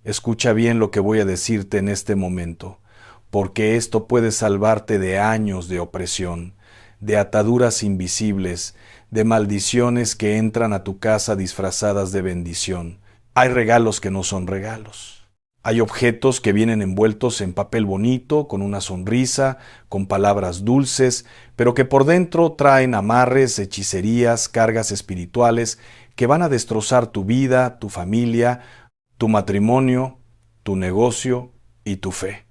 Escucha bien lo que voy a decirte en este momento, porque esto puede salvarte de años de opresión, de ataduras invisibles, de maldiciones que entran a tu casa disfrazadas de bendición. Hay regalos que no son regalos. Hay objetos que vienen envueltos en papel bonito, con una sonrisa, con palabras dulces, pero que por dentro traen amarres, hechicerías, cargas espirituales que van a destrozar tu vida, tu familia, tu matrimonio, tu negocio y tu fe.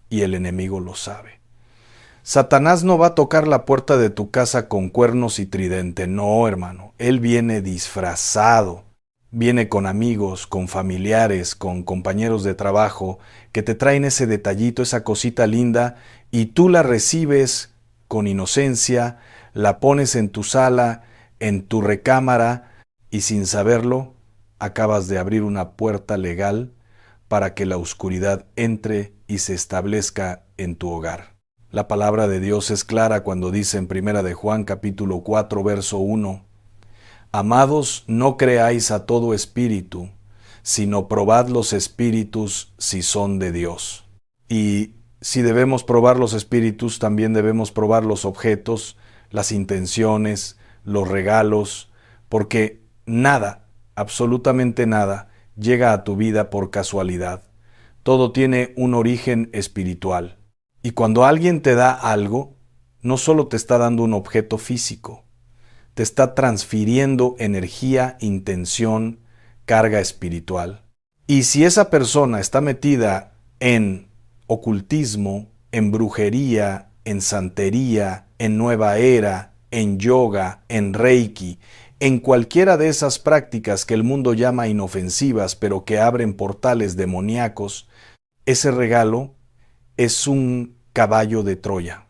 Y el enemigo lo sabe. Satanás no va a tocar la puerta de tu casa con cuernos y tridente, no, hermano. Él viene disfrazado. Viene con amigos, con familiares, con compañeros de trabajo, que te traen ese detallito, esa cosita linda, y tú la recibes con inocencia, la pones en tu sala, en tu recámara, y sin saberlo, acabas de abrir una puerta legal para que la oscuridad entre y se establezca en tu hogar. La palabra de Dios es clara cuando dice en 1 de Juan capítulo 4 verso 1: Amados, no creáis a todo espíritu, sino probad los espíritus si son de Dios. Y si debemos probar los espíritus, también debemos probar los objetos, las intenciones, los regalos, porque nada, absolutamente nada, llega a tu vida por casualidad. Todo tiene un origen espiritual. Y cuando alguien te da algo, no solo te está dando un objeto físico, te está transfiriendo energía, intención, carga espiritual. Y si esa persona está metida en ocultismo, en brujería, en santería, en nueva era, en yoga, en reiki, en cualquiera de esas prácticas que el mundo llama inofensivas, pero que abren portales demoníacos, ese regalo es un caballo de Troya,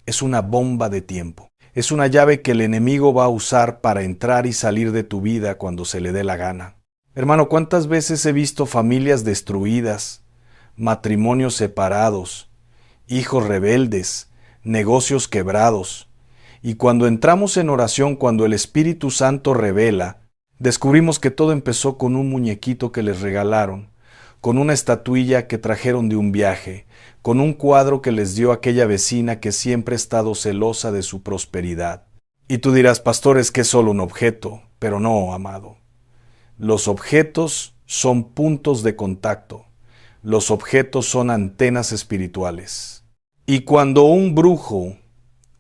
es una bomba de tiempo. Es una llave que el enemigo va a usar para entrar y salir de tu vida cuando se le dé la gana. Hermano, ¿cuántas veces he visto familias destruidas, matrimonios separados, hijos rebeldes, negocios quebrados? Y cuando entramos en oración, cuando el Espíritu Santo revela, descubrimos que todo empezó con un muñequito que les regalaron, con una estatuilla que trajeron de un viaje, con un cuadro que les dio aquella vecina que siempre ha estado celosa de su prosperidad. Y tú dirás, pastor, es que es solo un objeto, pero no, amado. Los objetos son puntos de contacto. Los objetos son antenas espirituales. Y cuando un brujo,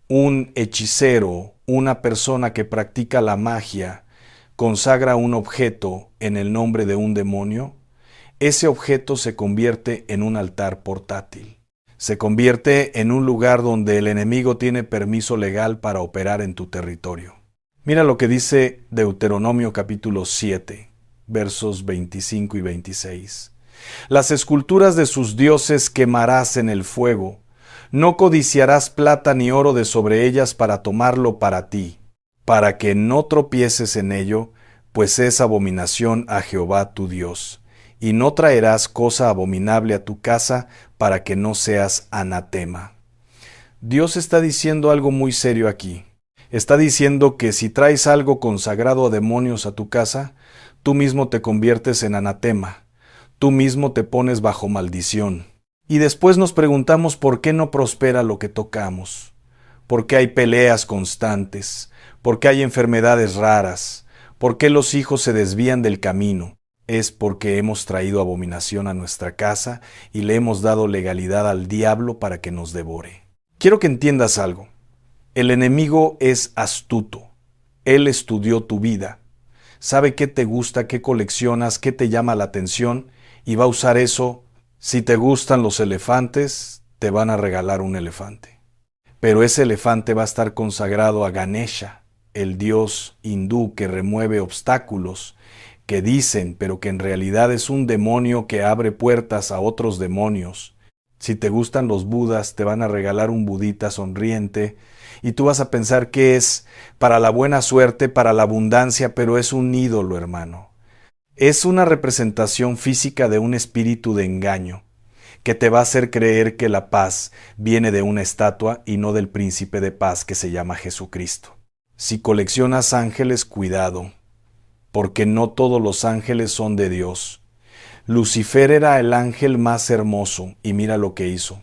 un hechicero, una persona que practica la magia, consagra un objeto en el nombre de un demonio, ese objeto se convierte en un altar portátil. Se convierte en un lugar donde el enemigo tiene permiso legal para operar en tu territorio. Mira lo que dice Deuteronomio capítulo 7, versos 25 y 26. Las esculturas de sus dioses quemarás en el fuego. No codiciarás plata ni oro de sobre ellas para tomarlo para ti, para que no tropieces en ello, pues es abominación a Jehová tu Dios. Y no traerás cosa abominable a tu casa para que no seas anatema. Dios está diciendo algo muy serio aquí. Está diciendo que si traes algo consagrado a demonios a tu casa, tú mismo te conviertes en anatema. Tú mismo te pones bajo maldición. Y después nos preguntamos por qué no prospera lo que tocamos. ¿Por qué hay peleas constantes? ¿Por qué hay enfermedades raras? ¿Por qué los hijos se desvían del camino? Es porque hemos traído abominación a nuestra casa y le hemos dado legalidad al diablo para que nos devore. Quiero que entiendas algo. El enemigo es astuto. Él estudió tu vida. Sabe qué te gusta, qué coleccionas, qué te llama la atención y va a usar eso. Si te gustan los elefantes, te van a regalar un elefante. Pero ese elefante va a estar consagrado a Ganesha, el dios hindú que remueve obstáculos, que dicen, pero que en realidad es un demonio que abre puertas a otros demonios. Si te gustan los budas, te van a regalar un budita sonriente, y tú vas a pensar que es para la buena suerte, para la abundancia, pero es un ídolo, hermano. Es una representación física de un espíritu de engaño, que te va a hacer creer que la paz viene de una estatua y no del príncipe de paz que se llama Jesucristo. Si coleccionas ángeles, cuidado, porque no todos los ángeles son de Dios. Lucifer era el ángel más hermoso, y mira lo que hizo.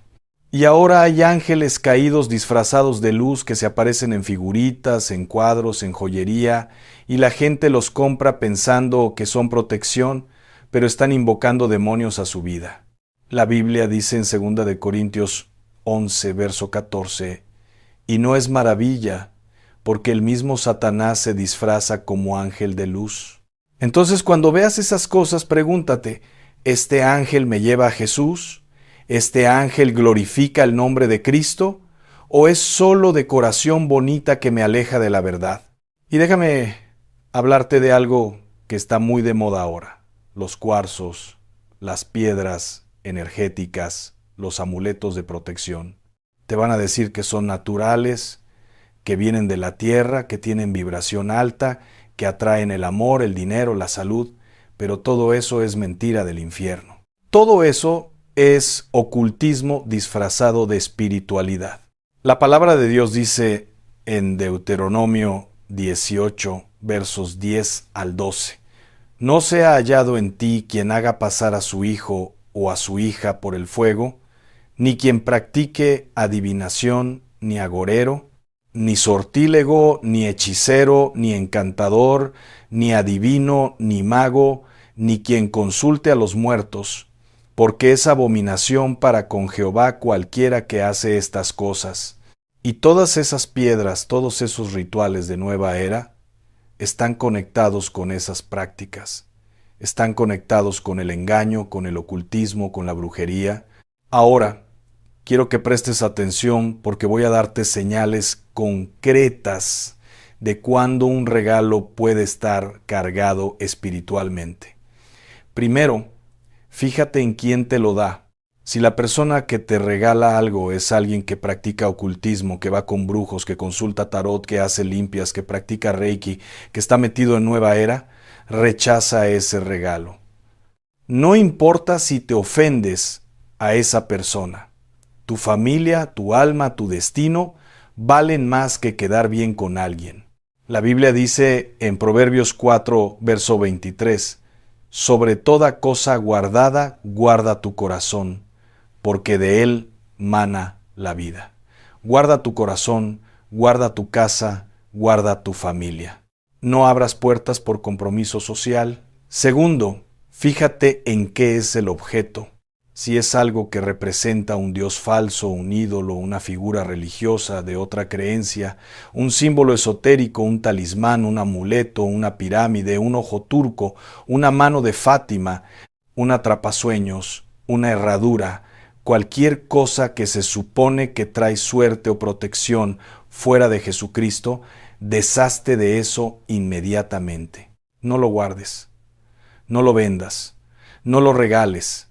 Y ahora hay ángeles caídos disfrazados de luz que se aparecen en figuritas, en cuadros, en joyería, y la gente los compra pensando que son protección, pero están invocando demonios a su vida. La Biblia dice en 2 de Corintios 11, verso 14, y no es maravilla, porque el mismo Satanás se disfraza como ángel de luz. Entonces, cuando veas esas cosas, pregúntate, ¿este ángel me lleva a Jesús? ¿Este ángel glorifica el nombre de Cristo? ¿O es solo decoración bonita que me aleja de la verdad? Y déjame hablarte de algo que está muy de moda ahora: los cuarzos, las piedras energéticas, los amuletos de protección. Te van a decir que son naturales, que vienen de la tierra, que tienen vibración alta, que atraen el amor, el dinero, la salud, pero todo eso es mentira del infierno. Todo eso es ocultismo disfrazado de espiritualidad. La palabra de Dios dice en Deuteronomio 18, versos 10 al 12, no sea hallado en ti quien haga pasar a su hijo o a su hija por el fuego, ni quien practique adivinación, ni agorero, ni sortílego, ni hechicero, ni encantador, ni adivino, ni mago, ni quien consulte a los muertos, porque es abominación para con Jehová cualquiera que hace estas cosas. Y todas esas piedras, todos esos rituales de nueva era, están conectados con esas prácticas. Están conectados con el engaño, con el ocultismo, con la brujería. Ahora, quiero que prestes atención porque voy a darte señales concretas de cuándo un regalo puede estar cargado espiritualmente. Primero, fíjate en quién te lo da. Si la persona que te regala algo es alguien que practica ocultismo, que va con brujos, que consulta tarot, que hace limpias, que practica reiki, que está metido en nueva era, rechaza ese regalo. No importa si te ofendes a esa persona. Tu familia, tu alma, tu destino valen más que quedar bien con alguien. La Biblia dice en Proverbios 4, verso 23, sobre toda cosa guardada, guarda tu corazón, porque de él mana la vida. Guarda tu corazón, guarda tu casa, guarda tu familia. No abras puertas por compromiso social. Segundo, fíjate en qué es el objeto. Si es algo que representa un dios falso, un ídolo, una figura religiosa de otra creencia, un símbolo esotérico, un talismán, un amuleto, una pirámide, un ojo turco, una mano de Fátima, un atrapasueños, una herradura, cualquier cosa que se supone que trae suerte o protección fuera de Jesucristo, deshazte de eso inmediatamente. No lo guardes, no lo vendas, no lo regales.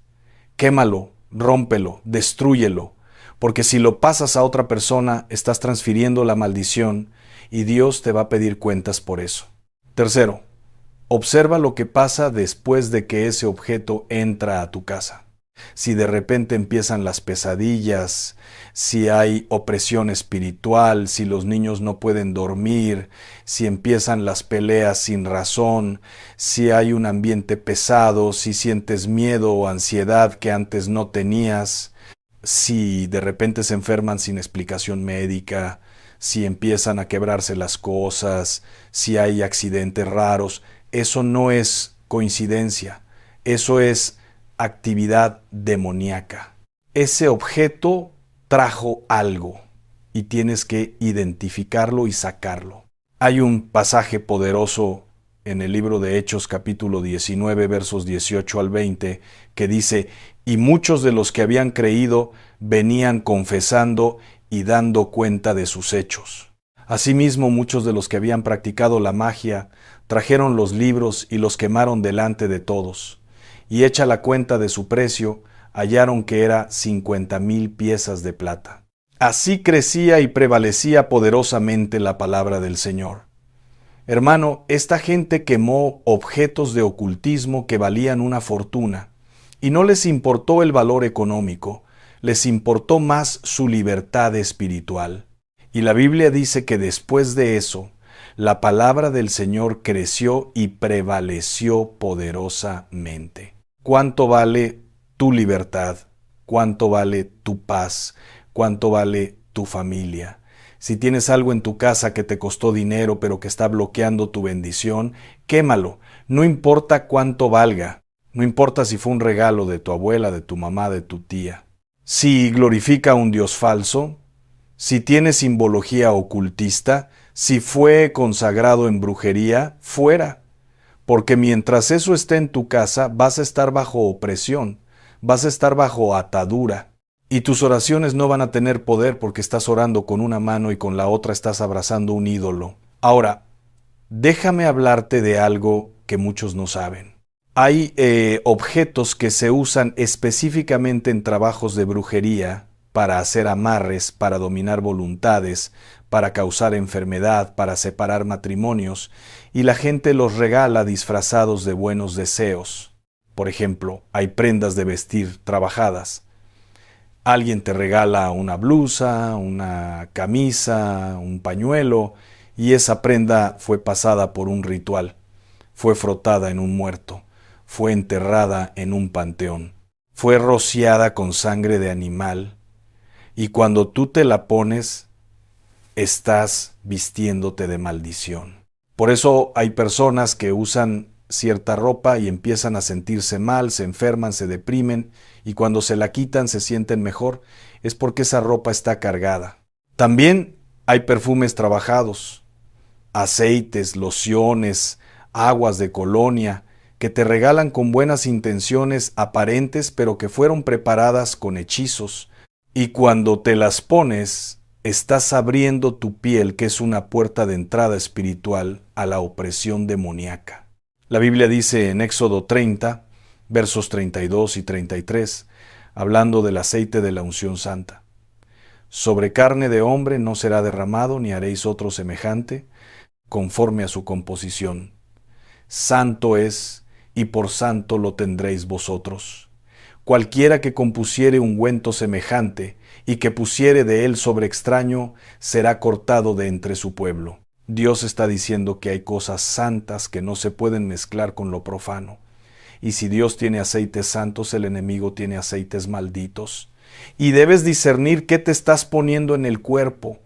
Quémalo, rómpelo, destrúyelo, porque si lo pasas a otra persona, estás transfiriendo la maldición y Dios te va a pedir cuentas por eso. Tercero, observa lo que pasa después de que ese objeto entra a tu casa. Si de repente empiezan las pesadillas, si hay opresión espiritual, si los niños no pueden dormir, si empiezan las peleas sin razón, si hay un ambiente pesado, si sientes miedo o ansiedad que antes no tenías, si de repente se enferman sin explicación médica, si empiezan a quebrarse las cosas, si hay accidentes raros, eso no es coincidencia, eso es actividad demoníaca. Ese objeto trajo algo y tienes que identificarlo y sacarlo. Hay un pasaje poderoso en el libro de Hechos capítulo 19 versos 18 al 20 que dice: y muchos de los que habían creído venían confesando y dando cuenta de sus hechos. Asimismo, muchos de los que habían practicado la magia trajeron los libros y los quemaron delante de todos. Y hecha la cuenta de su precio, hallaron que era 50,000 piezas de plata. Así crecía y prevalecía poderosamente la palabra del Señor. Hermano, esta gente quemó objetos de ocultismo que valían una fortuna, y no les importó el valor económico, les importó más su libertad espiritual. Y la Biblia dice que después de eso, la palabra del Señor creció y prevaleció poderosamente. ¿Cuánto vale tu libertad? ¿Cuánto vale tu paz? ¿Cuánto vale tu familia? Si tienes algo en tu casa que te costó dinero pero que está bloqueando tu bendición, quémalo. No importa cuánto valga. No importa si fue un regalo de tu abuela, de tu mamá, de tu tía. Si glorifica a un Dios falso, si tiene simbología ocultista, si fue consagrado en brujería, fuera. Porque mientras eso esté en tu casa, vas a estar bajo opresión, vas a estar bajo atadura. Y tus oraciones no van a tener poder porque estás orando con una mano y con la otra estás abrazando un ídolo. Ahora, déjame hablarte de algo que muchos no saben. Hay objetos que se usan específicamente en trabajos de brujería para hacer amarres, para dominar voluntades, para causar enfermedad, para separar matrimonios, y la gente los regala disfrazados de buenos deseos. Por ejemplo, hay prendas de vestir trabajadas. Alguien te regala una blusa, una camisa, un pañuelo, y esa prenda fue pasada por un ritual, fue frotada en un muerto, fue enterrada en un panteón, fue rociada con sangre de animal, y cuando tú te la pones, estás vistiéndote de maldición. Por eso hay personas que usan cierta ropa y empiezan a sentirse mal, se enferman, se deprimen, y cuando se la quitan se sienten mejor. Es porque esa ropa está cargada. También hay perfumes trabajados, aceites, lociones, aguas de colonia, que te regalan con buenas intenciones aparentes, pero que fueron preparadas con hechizos. Y cuando te las pones, estás abriendo tu piel, que es una puerta de entrada espiritual a la opresión demoníaca. La Biblia dice en Éxodo 30, versos 32 y 33, hablando del aceite de la unción santa: sobre carne de hombre no será derramado, ni haréis otro semejante, conforme a su composición. Santo es, y por santo lo tendréis vosotros. Cualquiera que compusiere ungüento semejante, y que pusiere de él sobre extraño, será cortado de entre su pueblo. Dios está diciendo que hay cosas santas que no se pueden mezclar con lo profano. Y si Dios tiene aceites santos, el enemigo tiene aceites malditos. Y debes discernir qué te estás poniendo en el cuerpo.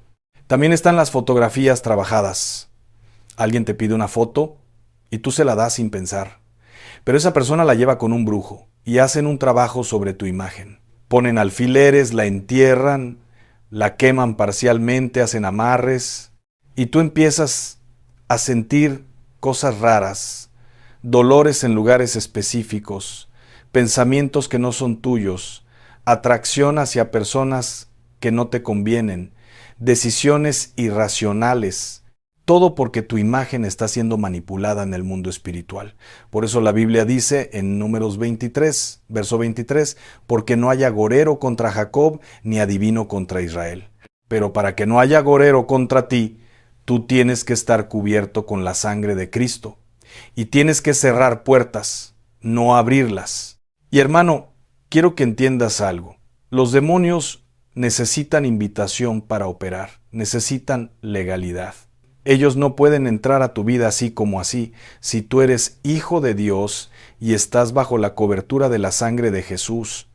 También están las fotografías trabajadas. Alguien te pide una foto y tú se la das sin pensar. Pero esa persona la lleva con un brujo y hacen un trabajo sobre tu imagen. Ponen alfileres, la entierran, la queman parcialmente, hacen amarres, y tú empiezas a sentir cosas raras, dolores en lugares específicos, pensamientos que no son tuyos, atracción hacia personas que no te convienen, decisiones irracionales. Todo porque tu imagen está siendo manipulada en el mundo espiritual. Por eso la Biblia dice en Números 23, verso 23, porque no haya agorero contra Jacob, ni adivino contra Israel. Pero para que no haya agorero contra ti, tú tienes que estar cubierto con la sangre de Cristo. Y tienes que cerrar puertas, no abrirlas. Y hermano, quiero que entiendas algo. Los demonios necesitan invitación para operar, necesitan legalidad. Ellos no pueden entrar a tu vida así como así. Si tú eres hijo de Dios y estás bajo la cobertura de la sangre de Jesús.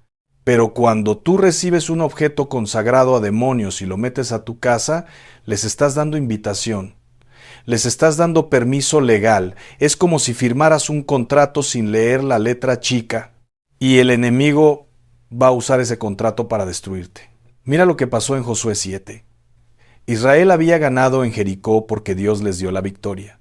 Pero cuando tú recibes un objeto consagrado a demonios y lo metes a tu casa, les estás dando invitación. Les estás dando permiso legal. Es como si firmaras un contrato sin leer la letra chica y el enemigo va a usar ese contrato para destruirte. Mira lo que pasó en Josué 7. Israel había ganado en Jericó porque Dios les dio la victoria.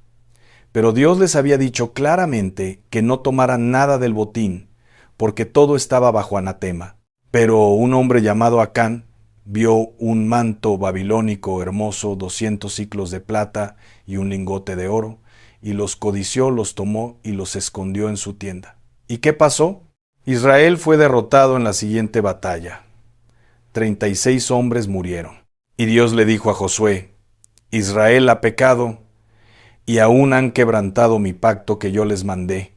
Pero Dios les había dicho claramente que no tomaran nada del botín, porque todo estaba bajo anatema. Pero un hombre llamado Acán vio un manto babilónico hermoso, 200 siclos de plata y un lingote de oro, y los codició, los tomó y los escondió en su tienda. ¿Y qué pasó? Israel fue derrotado en la siguiente batalla. 36 hombres murieron. Y Dios le dijo a Josué: Israel ha pecado, y aún han quebrantado mi pacto que yo les mandé,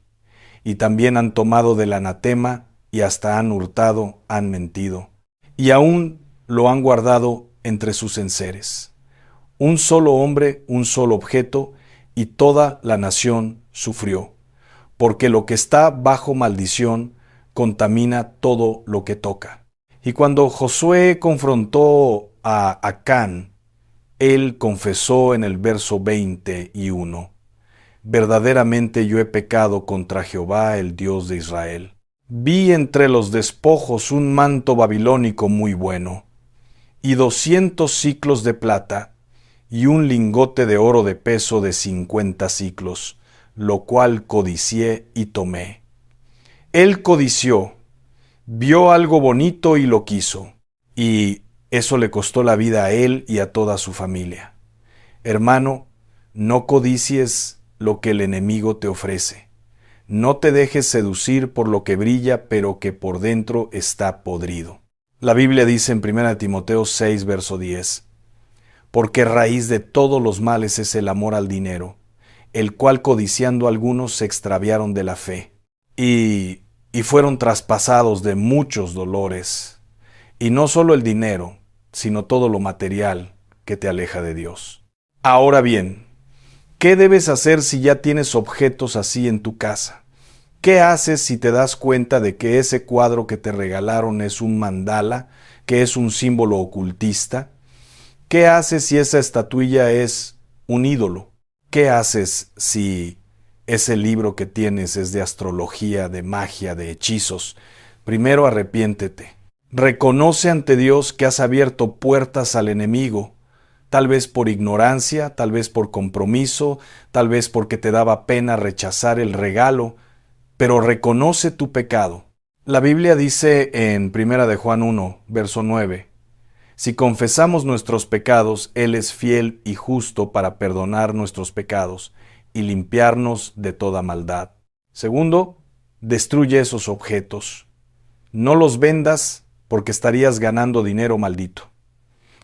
y también han tomado del anatema, y hasta han hurtado, han mentido, y aún lo han guardado entre sus enseres. Un solo hombre, un solo objeto, y toda la nación sufrió, porque lo que está bajo maldición contamina todo lo que toca. Y cuando Josué confrontó a Acán, él confesó en el verso 21, verdaderamente yo he pecado contra Jehová, el Dios de Israel. Vi entre los despojos un manto babilónico muy bueno, y 200 siclos de plata, y un lingote de oro de peso de 50 siclos, lo cual codicié y tomé. Él codició, vio algo bonito y lo quiso, y eso le costó la vida a él y a toda su familia. Hermano, no codicies lo que el enemigo te ofrece. No te dejes seducir por lo que brilla, pero que por dentro está podrido. La Biblia dice en 1 Timoteo 6, verso 10, porque raíz de todos los males es el amor al dinero, el cual codiciando algunos se extraviaron de la fe, y fueron traspasados de muchos dolores, y no solo el dinero, sino todo lo material que te aleja de Dios. Ahora bien, ¿qué debes hacer si ya tienes objetos así en tu casa? ¿Qué haces si te das cuenta de que ese cuadro que te regalaron es un mandala, que es un símbolo ocultista? ¿Qué haces si esa estatuilla es un ídolo? ¿Qué haces si ese libro que tienes es de astrología, de magia, de hechizos? Primero arrepiéntete. Reconoce ante Dios que has abierto puertas al enemigo, tal vez por ignorancia, tal vez por compromiso, tal vez porque te daba pena rechazar el regalo, pero reconoce tu pecado. La Biblia dice en 1 de Juan 1, verso 9, si confesamos nuestros pecados, Él es fiel y justo para perdonar nuestros pecados y limpiarnos de toda maldad. Segundo, destruye esos objetos. No los vendas porque estarías ganando dinero maldito.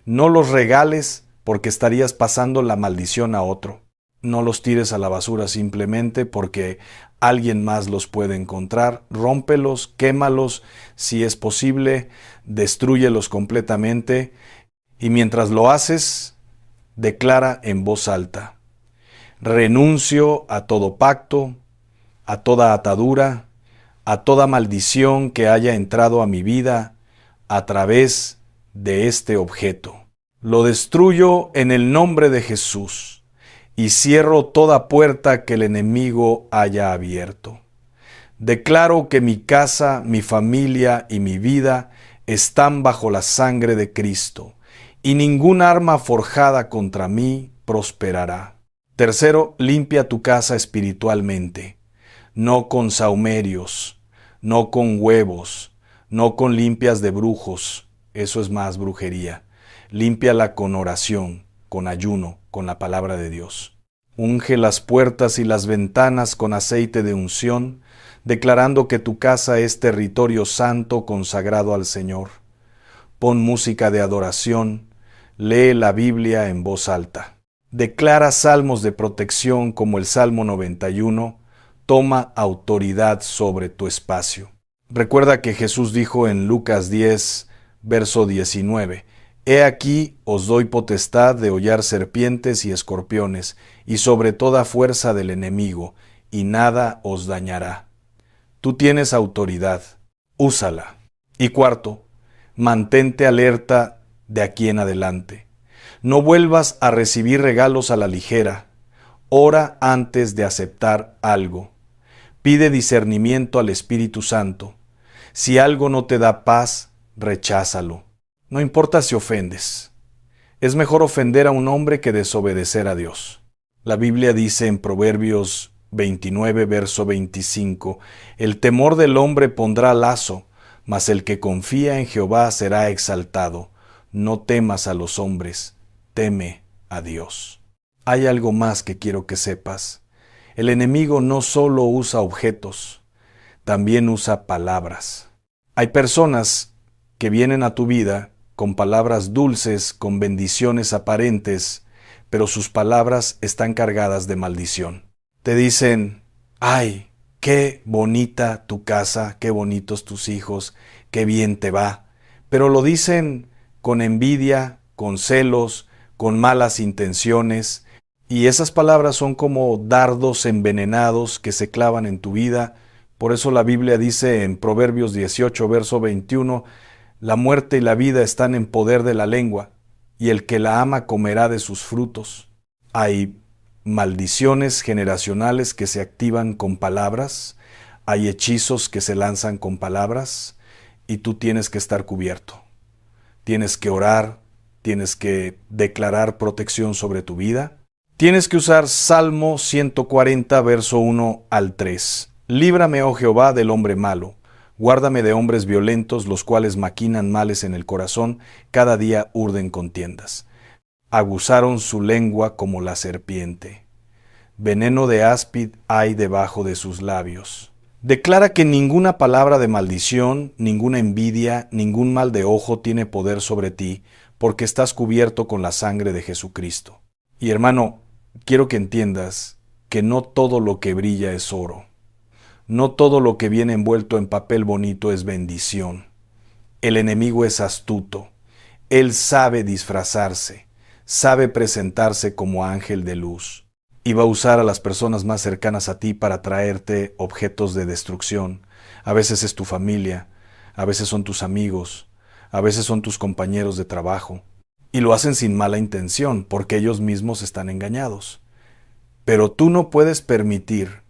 No los regales porque estarías pasando la maldición a otro. No los tires a la basura simplemente porque alguien más los puede encontrar. Rómpelos, quémalos, si es posible, destrúyelos completamente. Y mientras lo haces, declara en voz alta: renuncio a todo pacto, a toda atadura, a toda maldición que haya entrado a mi vida a través de este objeto. Lo destruyo en el nombre de Jesús y cierro toda puerta que el enemigo haya abierto. Declaro que mi casa, mi familia y mi vida están bajo la sangre de Cristo, y ningún arma forjada contra mí prosperará. Tercero, limpia tu casa espiritualmente, no con sahumerios, no con huevos, no con limpias de brujos, eso es más brujería. Límpiala con oración, con ayuno, con la palabra de Dios. Unge las puertas y las ventanas con aceite de unción, declarando que tu casa es territorio santo consagrado al Señor. Pon música de adoración, lee la Biblia en voz alta. Declara salmos de protección como el Salmo 91, toma autoridad sobre tu espacio. Recuerda que Jesús dijo en Lucas 10, verso 19, He aquí os doy potestad de hollar serpientes y escorpiones, y sobre toda fuerza del enemigo, y nada os dañará. Tú tienes autoridad, úsala. Y cuarto, mantente alerta de aquí en adelante. No vuelvas a recibir regalos a la ligera. Ora antes de aceptar algo. Pide discernimiento al Espíritu Santo. Si algo no te da paz, recházalo. No importa si ofendes. Es mejor ofender a un hombre que desobedecer a Dios. La Biblia dice en Proverbios 29, verso 25, el temor del hombre pondrá lazo, mas el que confía en Jehová será exaltado. No temas a los hombres, teme a Dios. Hay algo más que quiero que sepas. El enemigo no solo usa objetos, también usa palabras. Hay personas que vienen a tu vida con palabras dulces, con bendiciones aparentes, pero sus palabras están cargadas de maldición. Te dicen, ay, qué bonita tu casa, qué bonitos tus hijos, qué bien te va. Pero lo dicen con envidia, con celos, con malas intenciones, Y esas palabras son como dardos envenenados que se clavan en tu vida. Por eso la Biblia dice en Proverbios 18, verso 21, la muerte y la vida están en poder de la lengua, y el que la ama comerá de sus frutos. Hay maldiciones generacionales que se activan con palabras, hay hechizos que se lanzan con palabras, y tú tienes que estar cubierto. Tienes que orar, tienes que declarar protección sobre tu vida. Tienes que usar Salmo 140, verso 1 al 3. Líbrame, oh Jehová, del hombre malo. Guárdame de hombres violentos, los cuales maquinan males en el corazón, cada día urden contiendas. Aguzaron su lengua como la serpiente. Veneno de áspid hay debajo de sus labios. Declara que ninguna palabra de maldición, ninguna envidia, ningún mal de ojo tiene poder sobre ti, porque estás cubierto con la sangre de Jesucristo. Y hermano, quiero que entiendas que no todo lo que brilla es oro. No todo lo que viene envuelto en papel bonito es bendición. El enemigo es astuto. Él sabe disfrazarse, sabe presentarse como ángel de luz. Y va a usar a las personas más cercanas a ti para traerte objetos de destrucción. A veces es tu familia, a veces son tus amigos, a veces son tus compañeros de trabajo. Y lo hacen sin mala intención, porque ellos mismos están engañados. Pero tú no puedes permitir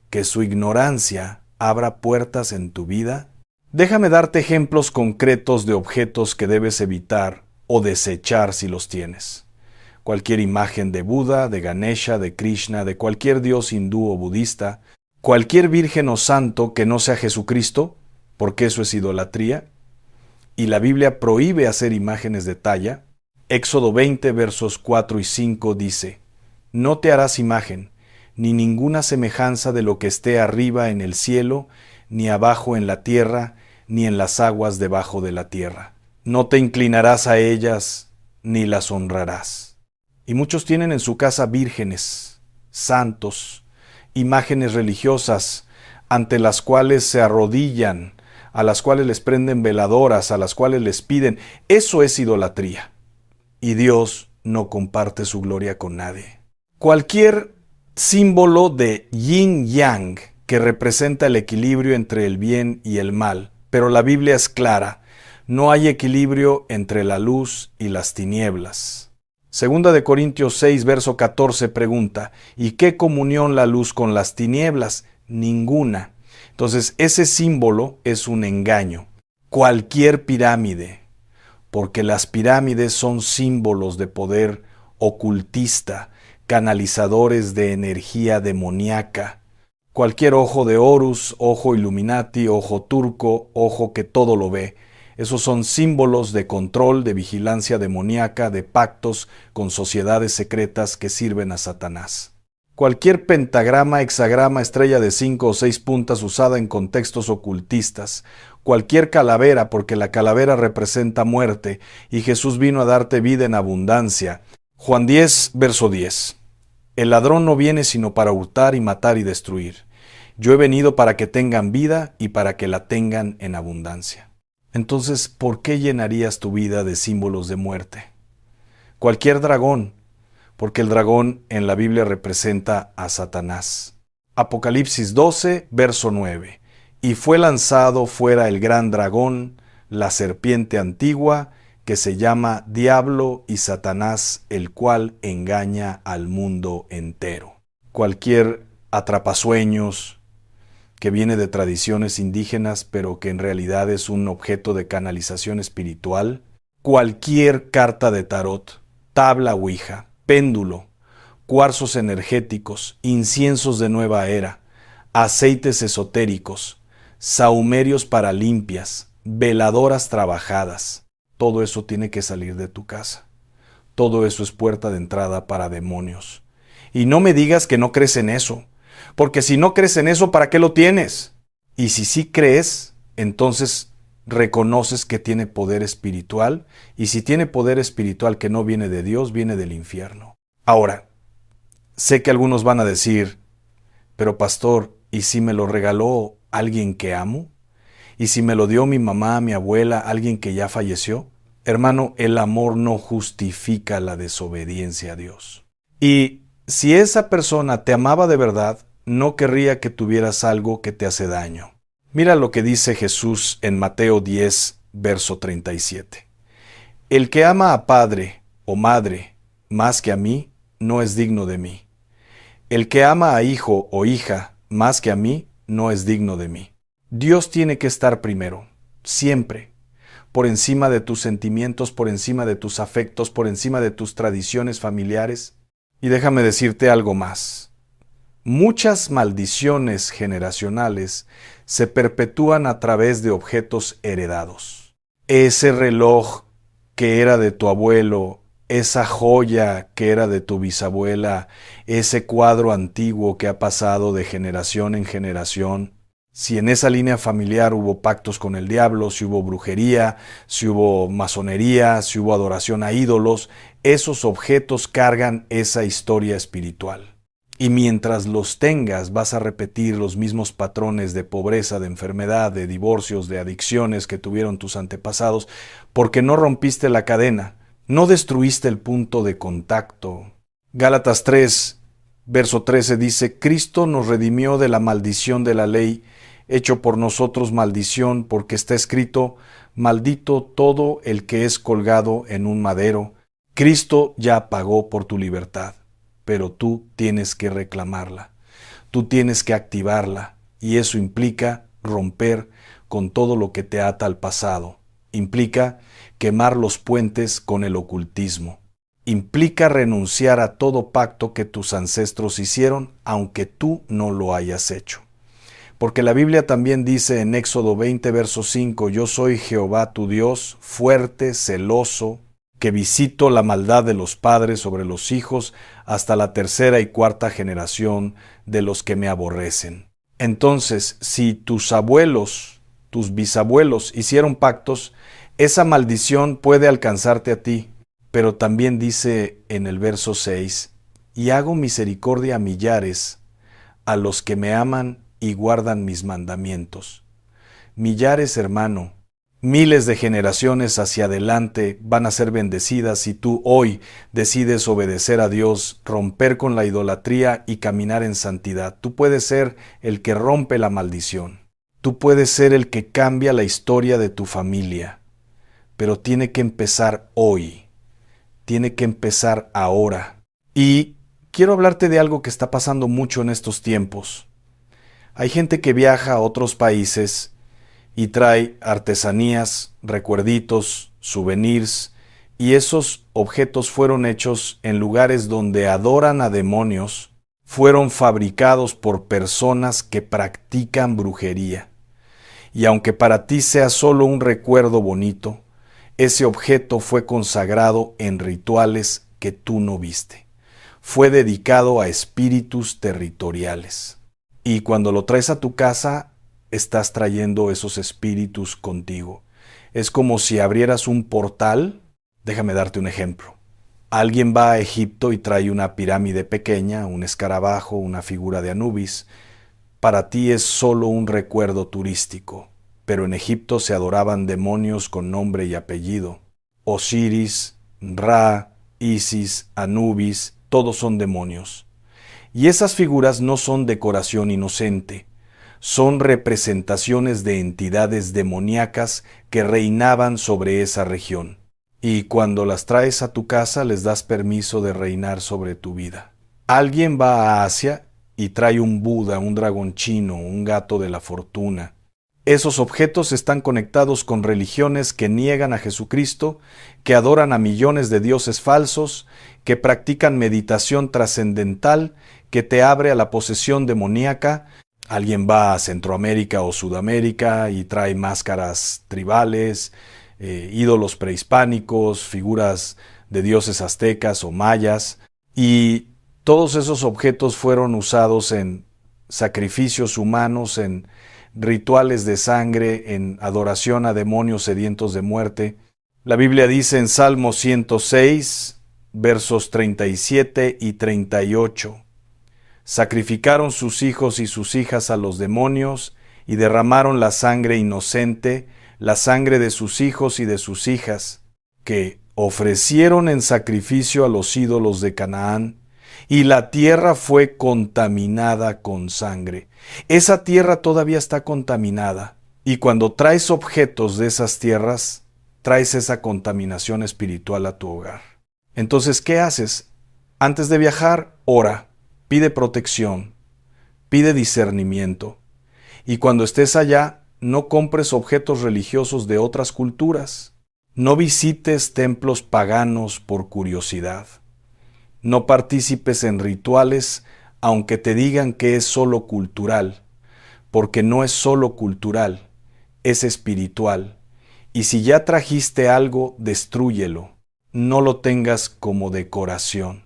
que su ignorancia abra puertas en tu vida. Déjame darte ejemplos concretos de objetos que debes evitar o desechar si los tienes. Cualquier imagen de Buda, de Ganesha, de Krishna, de cualquier dios hindú o budista, cualquier virgen o santo que no sea Jesucristo, porque eso es idolatría, y la Biblia prohíbe hacer imágenes de talla. Éxodo 20, versos 4 y 5 dice, no te harás imagen, ni ninguna semejanza de lo que esté arriba en el cielo, ni abajo en la tierra, ni en las aguas debajo de la tierra. No te inclinarás a ellas, ni las honrarás. Y muchos tienen en su casa vírgenes, santos, imágenes religiosas, ante las cuales se arrodillan, a las cuales les prenden veladoras, a las cuales les piden. Eso es idolatría. Y Dios no comparte su gloria con nadie. Cualquier símbolo de yin-yang, que representa el equilibrio entre el bien y el mal, pero la Biblia es clara, no hay equilibrio entre la luz y las tinieblas. Segunda de Corintios 6, verso 14 pregunta, ¿y qué comunión la luz con las tinieblas? Ninguna. Entonces, ese símbolo es un engaño. Cualquier pirámide, porque las pirámides son símbolos de poder ocultista, canalizadores de energía demoníaca. Cualquier ojo de Horus, ojo Illuminati, ojo turco, ojo que todo lo ve. Esos son símbolos de control, de vigilancia demoníaca, de pactos con sociedades secretas que sirven a Satanás. Cualquier pentagrama, hexagrama, estrella de 5 o 6 puntas usada en contextos ocultistas, cualquier calavera, porque la calavera representa muerte, y Jesús vino a darte vida en abundancia. Juan 10, verso 10. El ladrón no viene sino para hurtar y matar y destruir. Yo he venido para que tengan vida y para que la tengan en abundancia. Entonces, ¿por qué llenarías tu vida de símbolos de muerte? Cualquier dragón, porque el dragón en la Biblia representa a Satanás. Apocalipsis 12, verso 9. Y fue lanzado fuera el gran dragón, la serpiente antigua, que se llama Diablo y Satanás, el cual engaña al mundo entero. Cualquier atrapasueños que viene de tradiciones indígenas, pero que en realidad es un objeto de canalización espiritual. Cualquier carta de tarot, tabla ouija, péndulo, cuarzos energéticos, inciensos de nueva era, aceites esotéricos, sahumerios para limpias, veladoras trabajadas. Todo eso tiene que salir de tu casa. Todo eso es puerta de entrada para demonios. Y no me digas que no crees en eso. Porque si no crees en eso, ¿para qué lo tienes? Y si sí crees, entonces reconoces que tiene poder espiritual, y si tiene poder espiritual que no viene de Dios, viene del infierno. Ahora, sé que algunos van a decir, pero pastor, ¿y si me lo regaló alguien que amo? ¿Y si me lo dio mi mamá, mi abuela, alguien que ya falleció? Hermano, el amor no justifica la desobediencia a Dios. Y Si esa persona te amaba de verdad, no querría que tuvieras algo que te hace daño. Mira lo que dice Jesús en Mateo 10, verso 37. El que ama a padre o madre más que a mí, no es digno de mí. El que ama a hijo o hija más que a mí, no es digno de mí. Dios tiene que estar primero, siempre, por encima de tus sentimientos, por encima de tus afectos, por encima de tus tradiciones familiares. Y déjame decirte algo más. Muchas maldiciones generacionales se perpetúan a través de objetos heredados. Ese reloj que era de tu abuelo, esa joya que era de tu bisabuela, ese cuadro antiguo que ha pasado de generación en generación. Si en esa línea familiar hubo pactos con el diablo, si hubo brujería, si hubo masonería, si hubo adoración a ídolos, esos objetos cargan esa historia espiritual. Y mientras los tengas, vas a repetir los mismos patrones de pobreza, de enfermedad, de divorcios, de adicciones que tuvieron tus antepasados, porque no rompiste la cadena, no destruiste el punto de contacto. Gálatas 3, verso 13 dice, Cristo nos redimió de la maldición de la ley, hecho por nosotros maldición, porque está escrito, maldito todo el que es colgado en un madero. Cristo ya pagó por tu libertad, pero tú tienes que reclamarla, tú tienes que activarla, y eso implica romper con todo lo que te ata al pasado, implica quemar los puentes con el ocultismo, implica renunciar a todo pacto que tus ancestros hicieron, aunque tú no lo hayas hecho. Porque la Biblia también dice en Éxodo 20, verso 5, yo soy Jehová tu Dios, fuerte, celoso, que visito la maldad de los padres sobre los hijos hasta la tercera y cuarta generación de los que me aborrecen. Entonces, si tus abuelos, tus bisabuelos hicieron pactos, esa maldición puede alcanzarte a ti. Pero también dice en el verso 6, y hago misericordia a millares, a los que me aman y guardan mis mandamientos. Millares, hermano, miles de generaciones hacia adelante van a ser bendecidas si tú hoy decides obedecer a Dios, romper con la idolatría y caminar en santidad. Tú puedes ser el que rompe la maldición. Tú puedes ser el que cambia la historia de tu familia. Pero tiene que empezar hoy. Tiene que empezar ahora. Y quiero hablarte de algo que está pasando mucho en estos tiempos. Hay gente que viaja a otros países y trae artesanías, recuerditos, souvenirs, y esos objetos fueron hechos en lugares donde adoran a demonios, fueron fabricados por personas que practican brujería. Y aunque para ti sea solo un recuerdo bonito, ese objeto fue consagrado en rituales que tú no viste. Fue dedicado a espíritus territoriales. Y cuando lo traes a tu casa, estás trayendo esos espíritus contigo. Es como si abrieras un portal. Déjame darte un ejemplo. Alguien va a Egipto y trae una pirámide pequeña, un escarabajo, una figura de Anubis. Para ti es solo un recuerdo turístico, pero en Egipto se adoraban demonios con nombre y apellido. Osiris, Ra, Isis, Anubis, todos son demonios. Y esas figuras no son decoración inocente, son representaciones de entidades demoníacas que reinaban sobre esa región. Y cuando las traes a tu casa les das permiso de reinar sobre tu vida. Alguien va a Asia y trae un Buda, un dragón chino, un gato de la fortuna. Esos objetos están conectados con religiones que niegan a Jesucristo, que adoran a millones de dioses falsos, que practican meditación trascendental, que te abre a la posesión demoníaca. Alguien va a Centroamérica o Sudamérica y trae máscaras tribales, ídolos prehispánicos, figuras de dioses aztecas o mayas, y todos esos objetos fueron usados en sacrificios humanos, en rituales de sangre, en adoración a demonios sedientos de muerte. La Biblia dice en Salmo 106, versos 37 y 38, sacrificaron sus hijos y sus hijas a los demonios y derramaron la sangre inocente, la sangre de sus hijos y de sus hijas, que ofrecieron en sacrificio a los ídolos de Canaán, y la tierra fue contaminada con sangre. Esa tierra todavía está contaminada, y cuando traes objetos de esas tierras, traes esa contaminación espiritual a tu hogar. Entonces, ¿qué haces? Antes de viajar, ora, pide protección, pide discernimiento, y cuando estés allá, no compres objetos religiosos de otras culturas. No visites templos paganos por curiosidad. No participes en rituales aunque te digan que es solo cultural, porque no es solo cultural, es espiritual. Y si ya trajiste algo, destrúyelo. No lo tengas como decoración.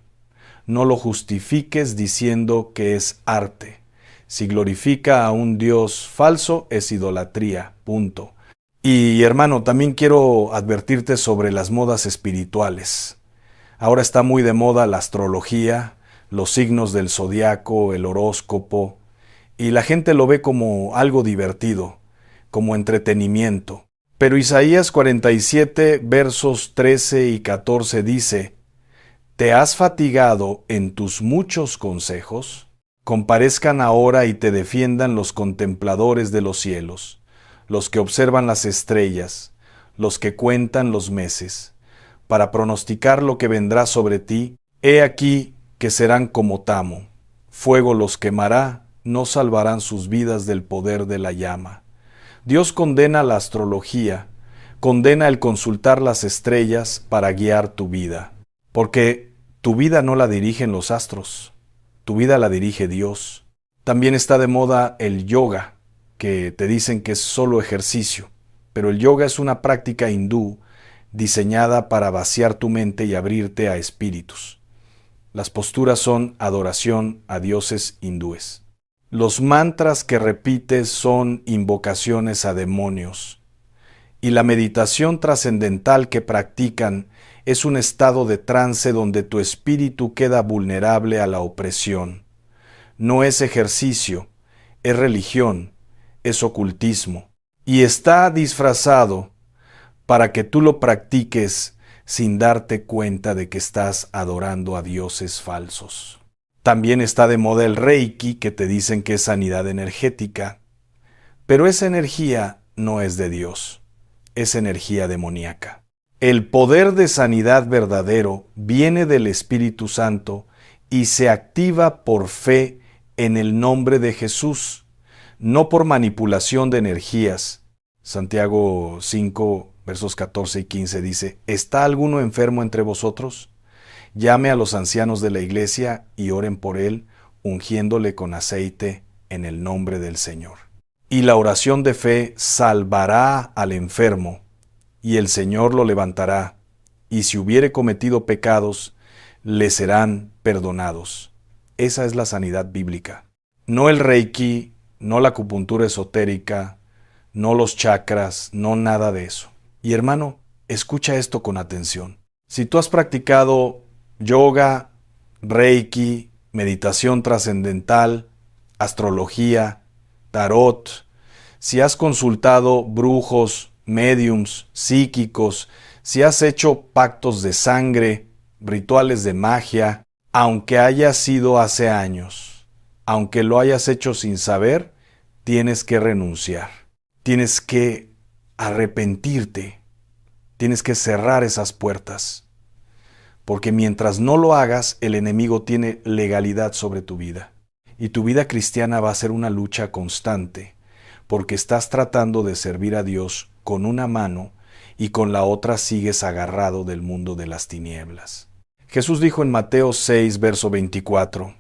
No lo justifiques diciendo que es arte. Si glorifica a un Dios falso, es idolatría. Punto. Y hermano, también quiero advertirte sobre las modas espirituales. Ahora está muy de moda la astrología, los signos del zodiaco, el horóscopo, y la gente lo ve como algo divertido, como entretenimiento. Pero Isaías 47, versos 13 y 14 dice: ¿Te has fatigado en tus muchos consejos? Comparezcan ahora y te defiendan los contempladores de los cielos, los que observan las estrellas, los que cuentan los meses, para pronosticar lo que vendrá sobre ti. He aquí que serán como tamo, fuego los quemará, no salvarán sus vidas del poder de la llama. Dios condena la astrología, condena el consultar las estrellas para guiar tu vida, porque tu vida no la dirigen los astros, tu vida la dirige Dios. También está de moda el yoga, que te dicen que es solo ejercicio, pero el yoga es una práctica hindú diseñada para vaciar tu mente y abrirte a espíritus. Las posturas son adoración a dioses hindúes. Los mantras que repites son invocaciones a demonios. Y la meditación trascendental que practican es un estado de trance donde tu espíritu queda vulnerable a la opresión. No es ejercicio, es religión, es ocultismo. Y está disfrazado para que tú lo practiques sin darte cuenta de que estás adorando a dioses falsos. También está de moda el Reiki, que te dicen que es sanidad energética, pero esa energía no es de Dios, es energía demoníaca. El poder de sanidad verdadero viene del Espíritu Santo y se activa por fe en el nombre de Jesús, no por manipulación de energías. Santiago 5, versos 14 y 15 dice: ¿Está alguno enfermo entre vosotros? Llame a los ancianos de la iglesia y oren por él, ungiéndole con aceite en el nombre del Señor. Y la oración de fe salvará al enfermo, y el Señor lo levantará, y si hubiere cometido pecados, le serán perdonados. Esa es la sanidad bíblica. No el Reiki, no la acupuntura esotérica, no los chakras, no nada de eso. Y hermano, escucha esto con atención. Si tú has practicado yoga, Reiki, meditación trascendental, astrología, tarot, si has consultado brujos, médiums, psíquicos, si has hecho pactos de sangre, rituales de magia, aunque haya sido hace años, aunque lo hayas hecho sin saber, tienes que renunciar. Tienes que arrepentirte. Tienes que cerrar esas puertas. Porque mientras no lo hagas, el enemigo tiene legalidad sobre tu vida. Y tu vida cristiana va a ser una lucha constante, porque estás tratando de servir a Dios con una mano y con la otra sigues agarrado del mundo de las tinieblas. Jesús dijo en Mateo 6, verso 24,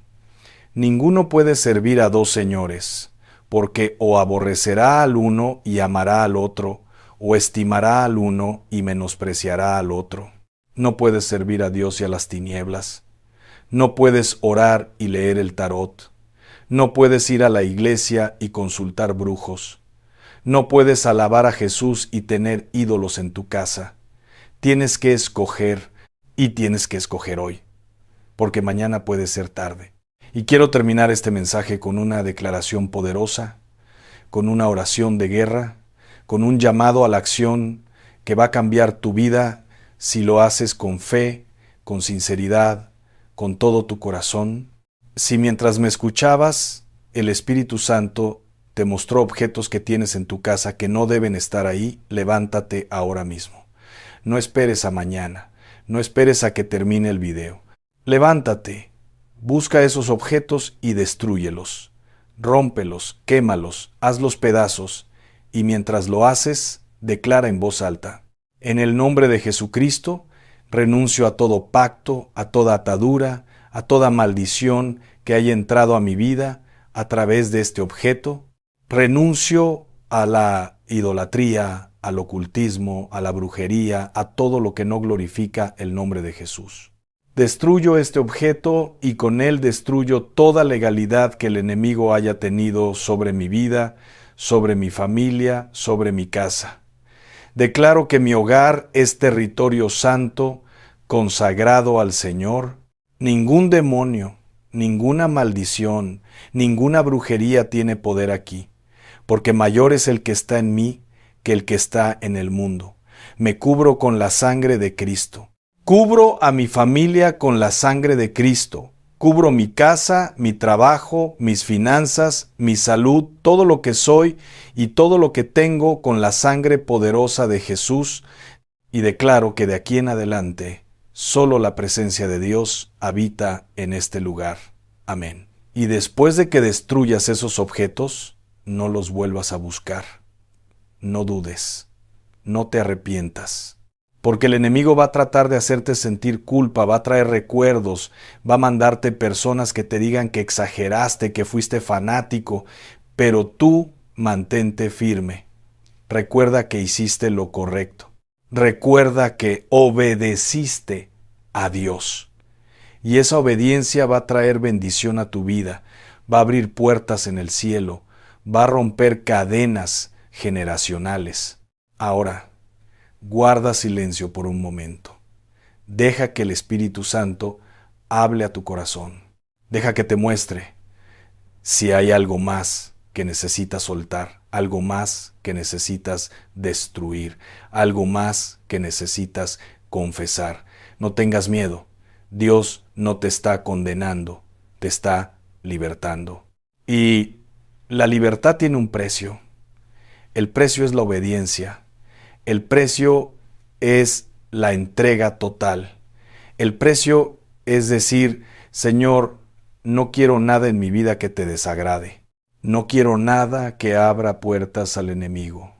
«Ninguno puede servir a dos señores, porque o aborrecerá al uno y amará al otro, o estimará al uno y menospreciará al otro. No puedes servir a Dios y a las tinieblas. No puedes orar y leer el tarot. No puedes ir a la iglesia y consultar brujos. No puedes alabar a Jesús y tener ídolos en tu casa. Tienes que escoger, y tienes que escoger hoy, porque mañana puede ser tarde». Y quiero terminar este mensaje con una declaración poderosa, con una oración de guerra, con un llamado a la acción que va a cambiar tu vida si lo haces con fe, con sinceridad, con todo tu corazón? Si mientras me escuchabas, el Espíritu Santo te mostró objetos que tienes en tu casa que no deben estar ahí, levántate ahora mismo. No esperes a mañana, no esperes a que termine el video. Levántate, busca esos objetos y destrúyelos. Rómpelos, quémalos, hazlos pedazos, y mientras lo haces, declara en voz alta: en el nombre de Jesucristo, renuncio a todo pacto, a toda atadura, a toda maldición que haya entrado a mi vida a través de este objeto. Renuncio a la idolatría, al ocultismo, a la brujería, a todo lo que no glorifica el nombre de Jesús. Destruyo este objeto y con él destruyo toda legalidad que el enemigo haya tenido sobre mi vida, sobre mi familia, sobre mi casa. Declaro que mi hogar es territorio santo, consagrado al Señor. Ningún demonio, ninguna maldición, ninguna brujería tiene poder aquí, porque mayor es el que está en mí que el que está en el mundo. Me cubro con la sangre de Cristo. Cubro a mi familia con la sangre de Cristo. Cubro mi casa, mi trabajo, mis finanzas, mi salud, todo lo que soy y todo lo que tengo con la sangre poderosa de Jesús, y declaro que de aquí en adelante solo la presencia de Dios habita en este lugar. Amén. Y después de que destruyas esos objetos, no los vuelvas a buscar. No dudes, no te arrepientas. Porque el enemigo va a tratar de hacerte sentir culpa, va a traer recuerdos, va a mandarte personas que te digan que exageraste, que fuiste fanático, pero tú mantente firme. Recuerda que hiciste lo correcto. Recuerda que obedeciste a Dios. Y esa obediencia va a traer bendición a tu vida, va a abrir puertas en el cielo, va a romper cadenas generacionales. Ahora, guarda silencio por un momento. Deja que el Espíritu Santo hable a tu corazón. Deja que te muestre si hay algo más que necesitas soltar, algo más que necesitas destruir, algo más que necesitas confesar. No tengas miedo. Dios no te está condenando, te está libertando. Y la libertad tiene un precio. El precio es la obediencia. El precio es la entrega total. El precio es decir: Señor, no quiero nada en mi vida que te desagrade. No quiero nada que abra puertas al enemigo.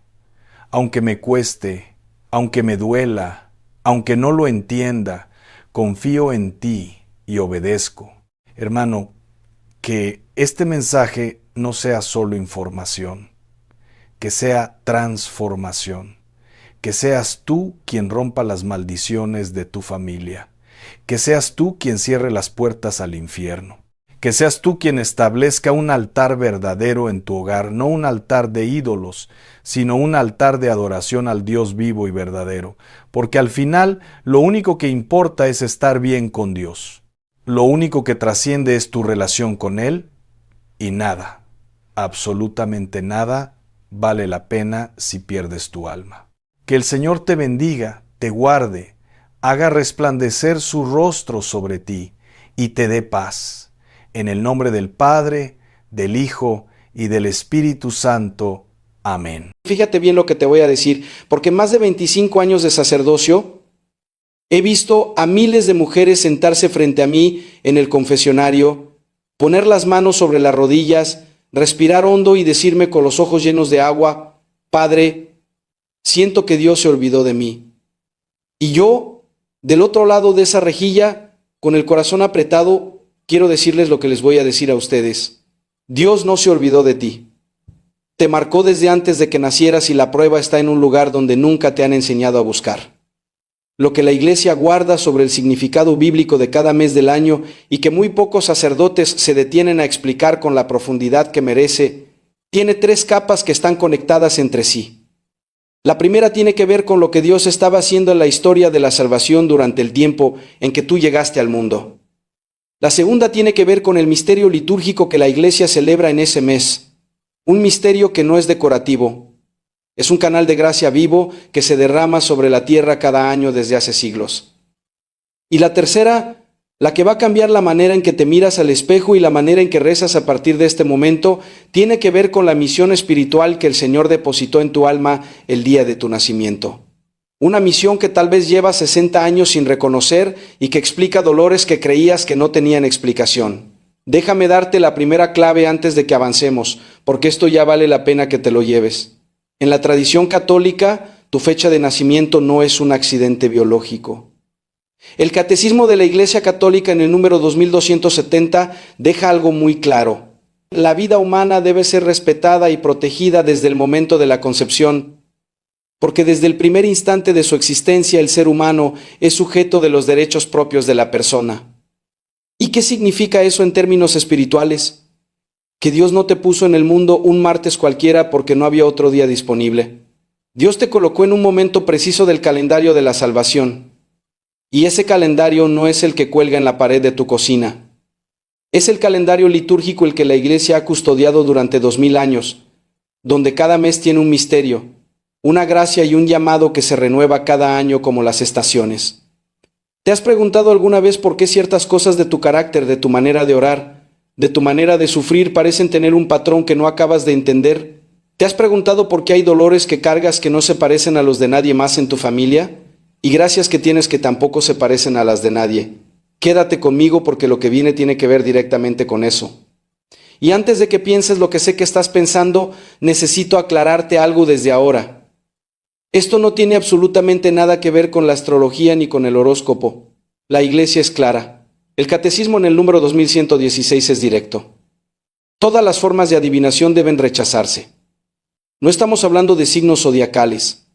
Aunque me cueste, aunque me duela, aunque no lo entienda, confío en ti y obedezco. Hermano, que este mensaje no sea solo información, que sea transformación. Que seas tú quien rompa las maldiciones de tu familia. Que seas tú quien cierre las puertas al infierno. Que seas tú quien establezca un altar verdadero en tu hogar, no un altar de ídolos, sino un altar de adoración al Dios vivo y verdadero. Porque al final lo único que importa es estar bien con Dios. Lo único que trasciende es tu relación con Él, y nada, absolutamente nada, vale la pena si pierdes tu alma. Que el Señor te bendiga, te guarde, haga resplandecer su rostro sobre ti y te dé paz. En el nombre del Padre, del Hijo y del Espíritu Santo. Amén. Fíjate bien lo que te voy a decir, porque más de 25 años de sacerdocio, he visto a miles de mujeres sentarse frente a mí en el confesionario, poner las manos sobre las rodillas, respirar hondo y decirme con los ojos llenos de agua: Padre, siento que Dios se olvidó de mí. Y yo, del otro lado de esa rejilla, con el corazón apretado, quiero decirles lo que les voy a decir a ustedes. Dios no se olvidó de ti. Te marcó desde antes de que nacieras y la prueba está en un lugar donde nunca te han enseñado a buscar. Lo que la Iglesia guarda sobre el significado bíblico de cada mes del año y que muy pocos sacerdotes se detienen a explicar con la profundidad que merece, tiene 3 capas que están conectadas entre sí. La primera tiene que ver con lo que Dios estaba haciendo en la historia de la salvación durante el tiempo en que tú llegaste al mundo. La segunda tiene que ver con el misterio litúrgico que la Iglesia celebra en ese mes. Un misterio que no es decorativo. Es un canal de gracia vivo que se derrama sobre la tierra cada año desde hace siglos. Y la tercera La que va a cambiar la manera en que te miras al espejo y la manera en que rezas a partir de este momento tiene que ver con la misión espiritual que el Señor depositó en tu alma el día de tu nacimiento. Una misión que tal vez llevas 60 años sin reconocer y que explica dolores que creías que no tenían explicación. Déjame darte la primera clave antes de que avancemos, porque esto ya vale la pena que te lo lleves. En la tradición católica, tu fecha de nacimiento no es un accidente biológico. El Catecismo de la Iglesia Católica en el número 2270 deja algo muy claro. La vida humana debe ser respetada y protegida desde el momento de la concepción, porque desde el primer instante de su existencia el ser humano es sujeto de los derechos propios de la persona. ¿Y qué significa eso en términos espirituales? Que Dios no te puso en el mundo un martes cualquiera porque no había otro día disponible. Dios te colocó en un momento preciso del calendario de la salvación. Y ese calendario no es el que cuelga en la pared de tu cocina. Es el calendario litúrgico el que la Iglesia ha custodiado durante 2000 años, donde cada mes tiene un misterio, una gracia y un llamado que se renueva cada año como las estaciones. ¿Te has preguntado alguna vez por qué ciertas cosas de tu carácter, de tu manera de orar, de tu manera de sufrir parecen tener un patrón que no acabas de entender? ¿Te has preguntado por qué hay dolores que cargas que no se parecen a los de nadie más en tu familia? Y gracias que tienes que tampoco se parecen a las de nadie. Quédate conmigo porque lo que viene tiene que ver directamente con eso. Y antes de que pienses lo que sé que estás pensando, necesito aclararte algo desde ahora. Esto no tiene absolutamente nada que ver con la astrología ni con el horóscopo. La Iglesia es clara. El Catecismo en el número 2116 es directo. Todas las formas de adivinación deben rechazarse. No estamos hablando de signos zodiacales.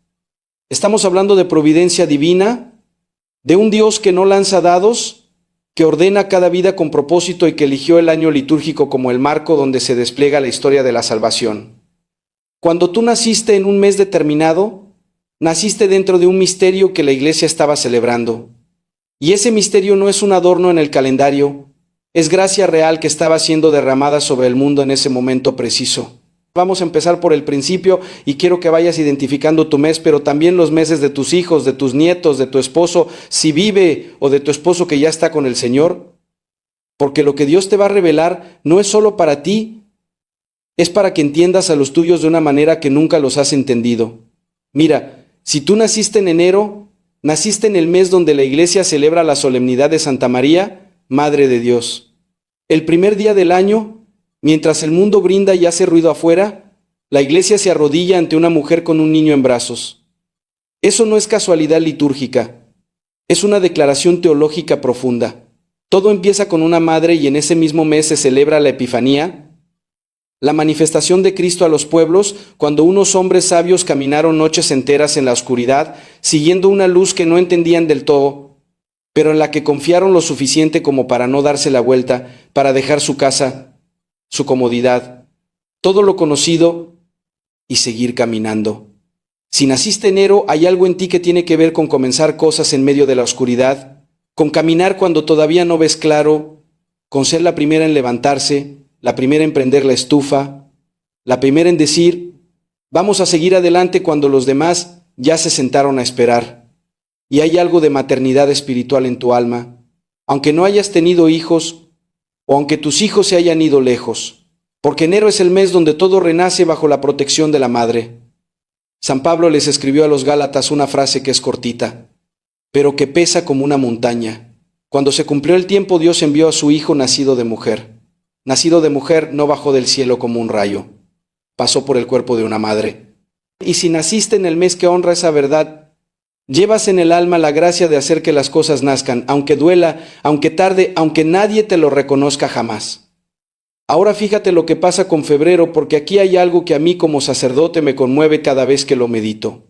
Estamos hablando de providencia divina, de un Dios que no lanza dados, que ordena cada vida con propósito y que eligió el año litúrgico como el marco donde se despliega la historia de la salvación. Cuando tú naciste en un mes determinado, naciste dentro de un misterio que la Iglesia estaba celebrando. Y ese misterio no es un adorno en el calendario, es gracia real que estaba siendo derramada sobre el mundo en ese momento preciso. Vamos a empezar por el principio y quiero que vayas identificando tu mes, pero también los meses de tus hijos, de tus nietos, de tu esposo, si vive, o de tu esposo que ya está con el Señor. Porque lo que Dios te va a revelar no es solo para ti, es para que entiendas a los tuyos de una manera que nunca los has entendido. Mira, si tú naciste en enero, naciste en el mes donde la Iglesia celebra la solemnidad de Santa María, Madre de Dios. El primer día del año, mientras el mundo brinda y hace ruido afuera, la Iglesia se arrodilla ante una mujer con un niño en brazos. Eso no es casualidad litúrgica, es una declaración teológica profunda. Todo empieza con una madre y en ese mismo mes se celebra la Epifanía, la manifestación de Cristo a los pueblos, cuando unos hombres sabios caminaron noches enteras en la oscuridad, siguiendo una luz que no entendían del todo, pero en la que confiaron lo suficiente como para no darse la vuelta, para dejar su casa, su comodidad, todo lo conocido y seguir caminando. Si naciste enero, hay algo en ti que tiene que ver con comenzar cosas en medio de la oscuridad, con caminar cuando todavía no ves claro, con ser la primera en levantarse, la primera en prender la estufa, la primera en decir, vamos a seguir adelante cuando los demás ya se sentaron a esperar. Y hay algo de maternidad espiritual en tu alma, aunque no hayas tenido hijos, o aunque tus hijos se hayan ido lejos, porque enero es el mes donde todo renace bajo la protección de la madre. San Pablo les escribió a los Gálatas una frase que es cortita, pero que pesa como una montaña. Cuando se cumplió el tiempo, Dios envió a su Hijo nacido de mujer. Nacido de mujer no bajó del cielo como un rayo, pasó por el cuerpo de una madre. Y si naciste en el mes que honra esa verdad, llevas en el alma la gracia de hacer que las cosas nazcan, aunque duela, aunque tarde, aunque nadie te lo reconozca jamás. Ahora fíjate lo que pasa con febrero, porque aquí hay algo que a mí como sacerdote me conmueve cada vez que lo medito.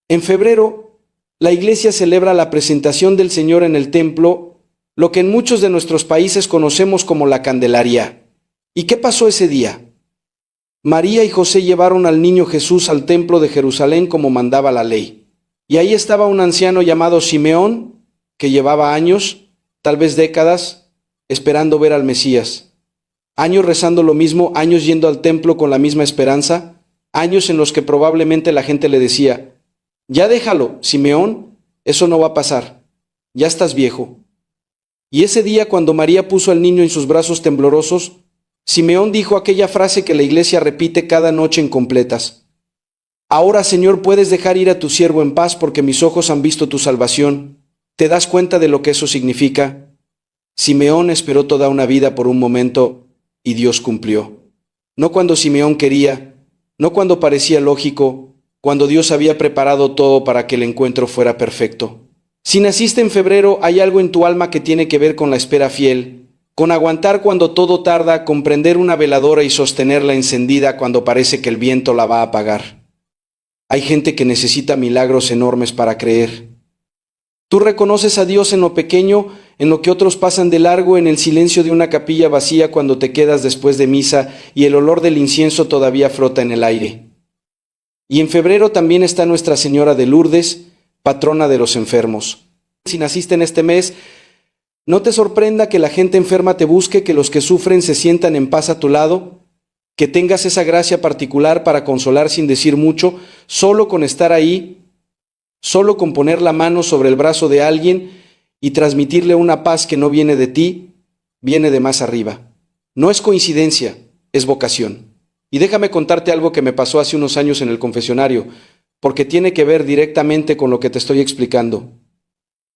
En febrero, la Iglesia celebra la presentación del Señor en el templo, lo que en muchos de nuestros países conocemos como la Candelaria. ¿Y qué pasó ese día? María y José llevaron al niño Jesús al templo de Jerusalén como mandaba la ley. Y ahí estaba un anciano llamado Simeón, que llevaba años, tal vez décadas, esperando ver al Mesías. Años rezando lo mismo, años yendo al templo con la misma esperanza, años en los que probablemente la gente le decía, ya déjalo, Simeón, eso no va a pasar, ya estás viejo. Y ese día, cuando María puso al niño en sus brazos temblorosos, Simeón dijo aquella frase que la iglesia repite cada noche en completas. Ahora, Señor, puedes dejar ir a tu siervo en paz porque mis ojos han visto tu salvación. ¿Te das cuenta de lo que eso significa? Simeón esperó toda una vida por un momento y Dios cumplió. No cuando Simeón quería, no cuando parecía lógico, cuando Dios había preparado todo para que el encuentro fuera perfecto. Si naciste en febrero, hay algo en tu alma que tiene que ver con la espera fiel, con aguantar cuando todo tarda, con prender una veladora y sostenerla encendida cuando parece que el viento la va a apagar. Hay gente que necesita milagros enormes para creer. Tú reconoces a Dios en lo pequeño, en lo que otros pasan de largo, en el silencio de una capilla vacía cuando te quedas después de misa y el olor del incienso todavía flota en el aire. Y en febrero también está Nuestra Señora de Lourdes, patrona de los enfermos. Si naciste en este mes, no te sorprenda que la gente enferma te busque, que los que sufren se sientan en paz a tu lado, que tengas esa gracia particular para consolar sin decir mucho, solo con estar ahí, solo con poner la mano sobre el brazo de alguien y transmitirle una paz que no viene de ti, viene de más arriba. No es coincidencia, es vocación. Y déjame contarte algo que me pasó hace unos años en el confesionario, porque tiene que ver directamente con lo que te estoy explicando.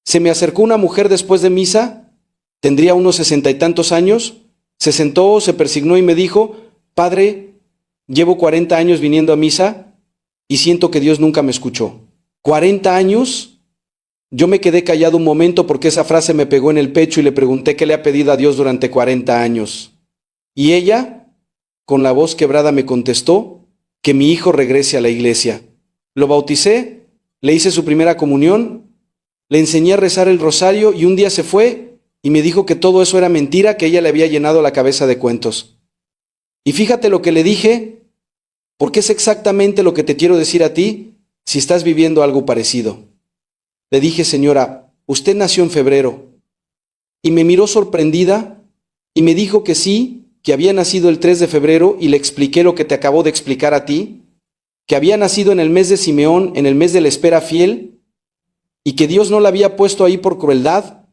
Se me acercó una mujer después de misa, tendría unos 60 y tantos años, se sentó, se persignó y me dijo: Padre, llevo 40 años viniendo a misa y siento que Dios nunca me escuchó. ¿40 años? Yo me quedé callado un momento porque esa frase me pegó en el pecho y le pregunté qué le ha pedido a Dios durante 40 años. Y ella, con la voz quebrada, me contestó que mi hijo regrese a la iglesia. Lo bauticé, le hice su primera comunión, le enseñé a rezar el rosario y un día se fue y me dijo que todo eso era mentira, que ella le había llenado la cabeza de cuentos. Y fíjate lo que le dije, porque es exactamente lo que te quiero decir a ti si estás viviendo algo parecido. Le dije: señora, usted nació en febrero. Y me miró sorprendida y me dijo que sí, que había nacido el 3 de febrero y le expliqué lo que te acabo de explicar a ti, que había nacido en el mes de Simeón, en el mes de la espera fiel, y que Dios no la había puesto ahí por crueldad,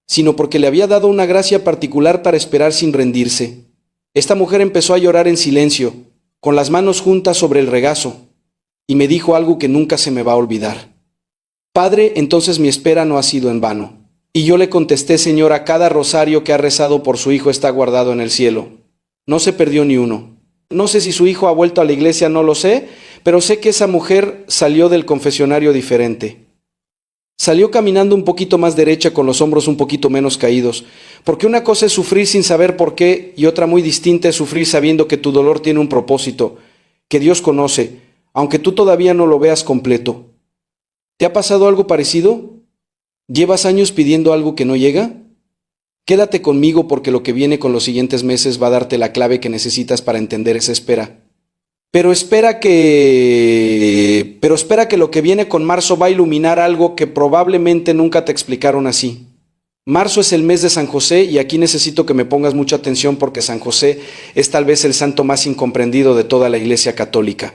sino porque le había dado una gracia particular para esperar sin rendirse. Esta mujer empezó a llorar en silencio, con las manos juntas sobre el regazo, y me dijo algo que nunca se me va a olvidar. Padre, entonces mi espera no ha sido en vano. Y yo le contesté: señora, cada rosario que ha rezado por su hijo está guardado en el cielo. No se perdió ni uno. No sé si su hijo ha vuelto a la iglesia, no lo sé, pero sé que esa mujer salió del confesionario diferente. Salió caminando un poquito más derecha, con los hombros un poquito menos caídos, porque una cosa es sufrir sin saber por qué y otra muy distinta es sufrir sabiendo que tu dolor tiene un propósito, que Dios conoce, aunque tú todavía no lo veas completo. ¿Te ha pasado algo parecido? ¿Llevas años pidiendo algo que no llega? Quédate conmigo porque lo que viene con los siguientes meses va a darte la clave que necesitas para entender esa espera. Pero espera que lo que viene con marzo va a iluminar algo que probablemente nunca te explicaron así. Marzo es el mes de San José y aquí necesito que me pongas mucha atención porque San José es tal vez el santo más incomprendido de toda la Iglesia Católica.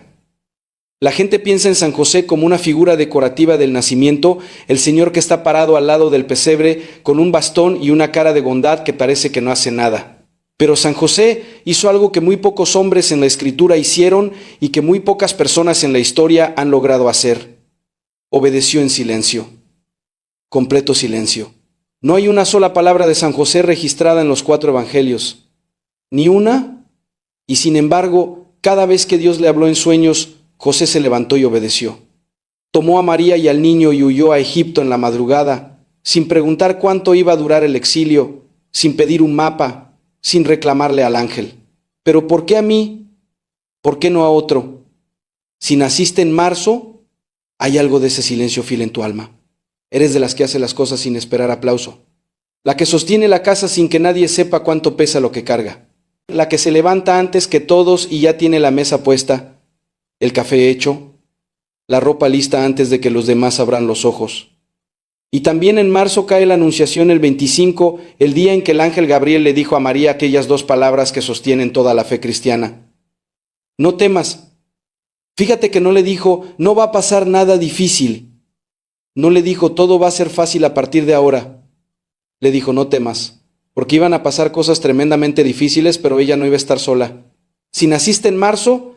La gente piensa en San José como una figura decorativa del nacimiento, el señor que está parado al lado del pesebre con un bastón y una cara de bondad que parece que no hace nada. Pero San José hizo algo que muy pocos hombres en la Escritura hicieron y que muy pocas personas en la historia han logrado hacer. Obedeció en silencio. Completo silencio. No hay una sola palabra de San José registrada en los 4 evangelios. Ni una. Y sin embargo, cada vez que Dios le habló en sueños, José se levantó y obedeció. Tomó a María y al niño y huyó a Egipto en la madrugada, sin preguntar cuánto iba a durar el exilio, sin pedir un mapa, sin reclamarle al ángel. ¿Pero por qué a mí? ¿Por qué no a otro? Si naciste en marzo, hay algo de ese silencio fiel en tu alma. Eres de las que hace las cosas sin esperar aplauso. La que sostiene la casa sin que nadie sepa cuánto pesa lo que carga. La que se levanta antes que todos y ya tiene la mesa puesta, el café hecho, la ropa lista antes de que los demás abran los ojos. Y también en marzo cae la Anunciación el 25, el día en que el ángel Gabriel le dijo a María aquellas 2 palabras que sostienen toda la fe cristiana. No temas. Fíjate que no le dijo, no va a pasar nada difícil. No le dijo, todo va a ser fácil a partir de ahora. Le dijo, no temas, porque iban a pasar cosas tremendamente difíciles, pero ella no iba a estar sola. Si naciste en marzo,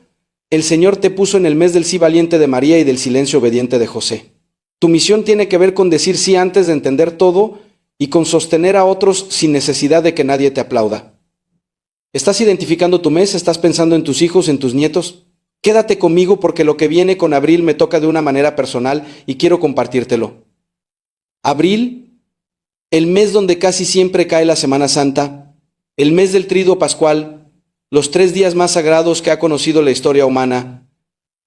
el Señor te puso en el mes del sí valiente de María y del silencio obediente de José. Tu misión tiene que ver con decir sí antes de entender todo y con sostener a otros sin necesidad de que nadie te aplauda. ¿Estás identificando tu mes? ¿Estás pensando en tus hijos, en tus nietos? Quédate conmigo porque lo que viene con abril me toca de una manera personal y quiero compartírtelo. Abril, el mes donde casi siempre cae la Semana Santa, el mes del Triduo Pascual, los 3 días más sagrados que ha conocido la historia humana,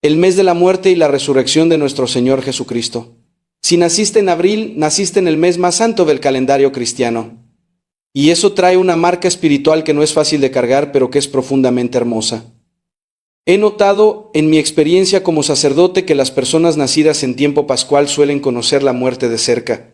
el mes de la muerte y la resurrección de nuestro Señor Jesucristo. Si naciste en abril, naciste en el mes más santo del calendario cristiano. Y eso trae una marca espiritual que no es fácil de cargar, pero que es profundamente hermosa. He notado en mi experiencia como sacerdote que las personas nacidas en tiempo pascual suelen conocer la muerte de cerca.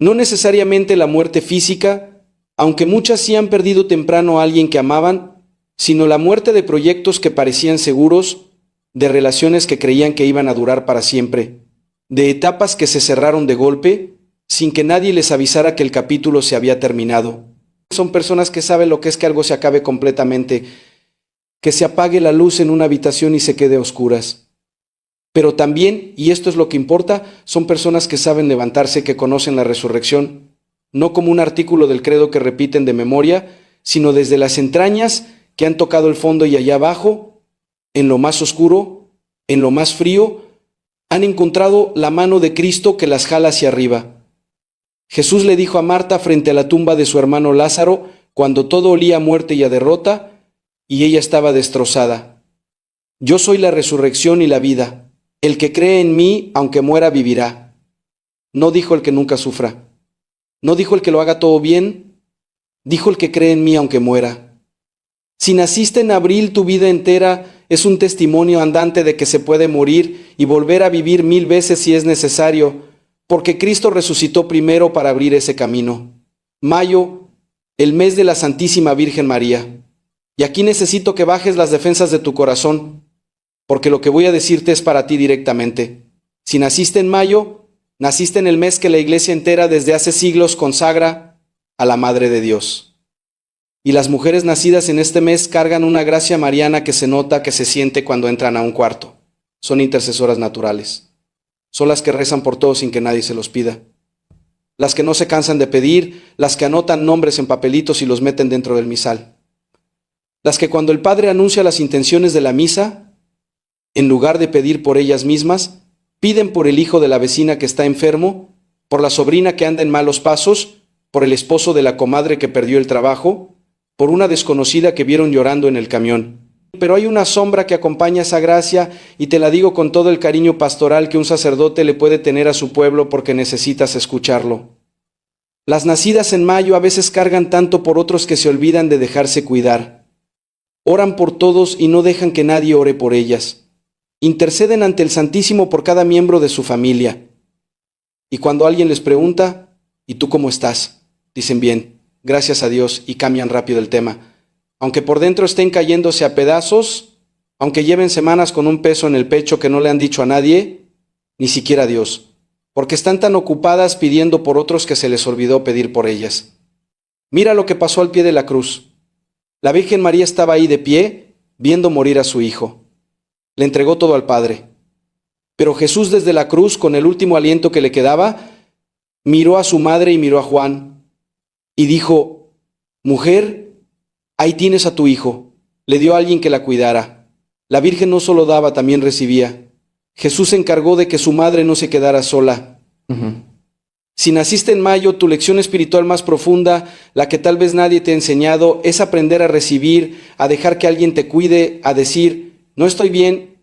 No necesariamente la muerte física, aunque muchas sí han perdido temprano a alguien que amaban, sino la muerte de proyectos que parecían seguros, de relaciones que creían que iban a durar para siempre, de etapas que se cerraron de golpe, sin que nadie les avisara que el capítulo se había terminado. Son personas que saben lo que es que algo se acabe completamente, que se apague la luz en una habitación y se quede a oscuras. Pero también, y esto es lo que importa, son personas que saben levantarse, que conocen la resurrección, no como un artículo del credo que repiten de memoria, sino desde las entrañas que han tocado el fondo y allá abajo, en lo más oscuro, en lo más frío, han encontrado la mano de Cristo que las jala hacia arriba. Jesús le dijo a Marta frente a la tumba de su hermano Lázaro, cuando todo olía a muerte y a derrota, y ella estaba destrozada: yo soy la resurrección y la vida. El que cree en mí, aunque muera, vivirá. No dijo el que nunca sufra. No dijo el que lo haga todo bien. Dijo el que cree en mí, aunque muera. Si naciste en abril, tu vida entera es un testimonio andante de que se puede morir y volver a vivir 1000 veces si es necesario, porque Cristo resucitó primero para abrir ese camino. Mayo, el mes de la Santísima Virgen María. Y aquí necesito que bajes las defensas de tu corazón, porque lo que voy a decirte es para ti directamente. Si naciste en mayo, naciste en el mes que la Iglesia entera desde hace siglos consagra a la Madre de Dios. Y las mujeres nacidas en este mes cargan una gracia mariana que se nota, que se siente cuando entran a un cuarto. Son intercesoras naturales. Son las que rezan por todos sin que nadie se los pida. Las que no se cansan de pedir, las que anotan nombres en papelitos y los meten dentro del misal. Las que cuando el padre anuncia las intenciones de la misa, en lugar de pedir por ellas mismas, piden por el hijo de la vecina que está enfermo, por la sobrina que anda en malos pasos, por el esposo de la comadre que perdió el trabajo, por una desconocida que vieron llorando en el camión. Pero hay una sombra que acompaña esa gracia, y te la digo con todo el cariño pastoral que un sacerdote le puede tener a su pueblo porque necesitas escucharlo. Las nacidas en mayo a veces cargan tanto por otros que se olvidan de dejarse cuidar. Oran por todos y no dejan que nadie ore por ellas. Interceden ante el Santísimo por cada miembro de su familia. Y cuando alguien les pregunta, ¿y tú cómo estás?, dicen bien, gracias a Dios, y cambian rápido el tema. Aunque por dentro estén cayéndose a pedazos, aunque lleven semanas con un peso en el pecho que no le han dicho a nadie, ni siquiera a Dios, porque están tan ocupadas pidiendo por otros que se les olvidó pedir por ellas. Mira lo que pasó al pie de la cruz. La Virgen María estaba ahí de pie, viendo morir a su hijo. Le entregó todo al Padre. Pero Jesús desde la cruz, con el último aliento que le quedaba, miró a su madre y miró a Juan, y dijo: mujer, ahí tienes a tu hijo. Le dio a alguien que la cuidara. La Virgen no solo daba, también recibía. Jesús se encargó de que su madre no se quedara sola. Si naciste en mayo, tu lección espiritual más profunda, la que tal vez nadie te ha enseñado, es aprender a recibir, a dejar que alguien te cuide, a decir: no estoy bien,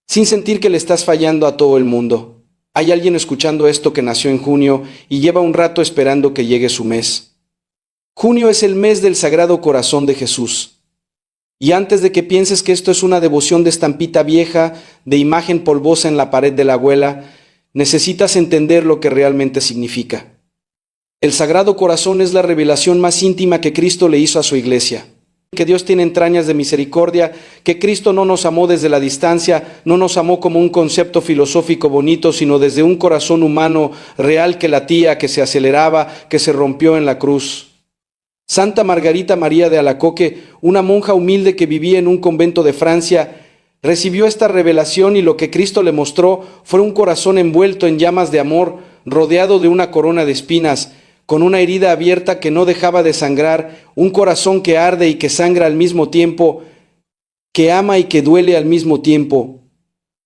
sin sentir que le estás fallando a todo el mundo. Hay alguien escuchando esto que nació en junio y lleva un rato esperando que llegue su mes. Junio es el mes del Sagrado Corazón de Jesús. Y antes de que pienses que esto es una devoción de estampita vieja, de imagen polvosa en la pared de la abuela, necesitas entender lo que realmente significa. El Sagrado Corazón es la revelación más íntima que Cristo le hizo a su iglesia. que Dios tiene entrañas de misericordia, que Cristo no nos amó desde la distancia, no nos amó como un concepto filosófico bonito, sino desde un corazón humano real que latía, que se aceleraba, que se rompió en la cruz. Santa Margarita María de Alacoque, una monja humilde que vivía en un convento de Francia, recibió esta revelación y lo que Cristo le mostró fue un corazón envuelto en llamas de amor, rodeado de una corona de espinas, con una herida abierta que no dejaba de sangrar, un corazón que arde y que sangra al mismo tiempo, que ama y que duele al mismo tiempo.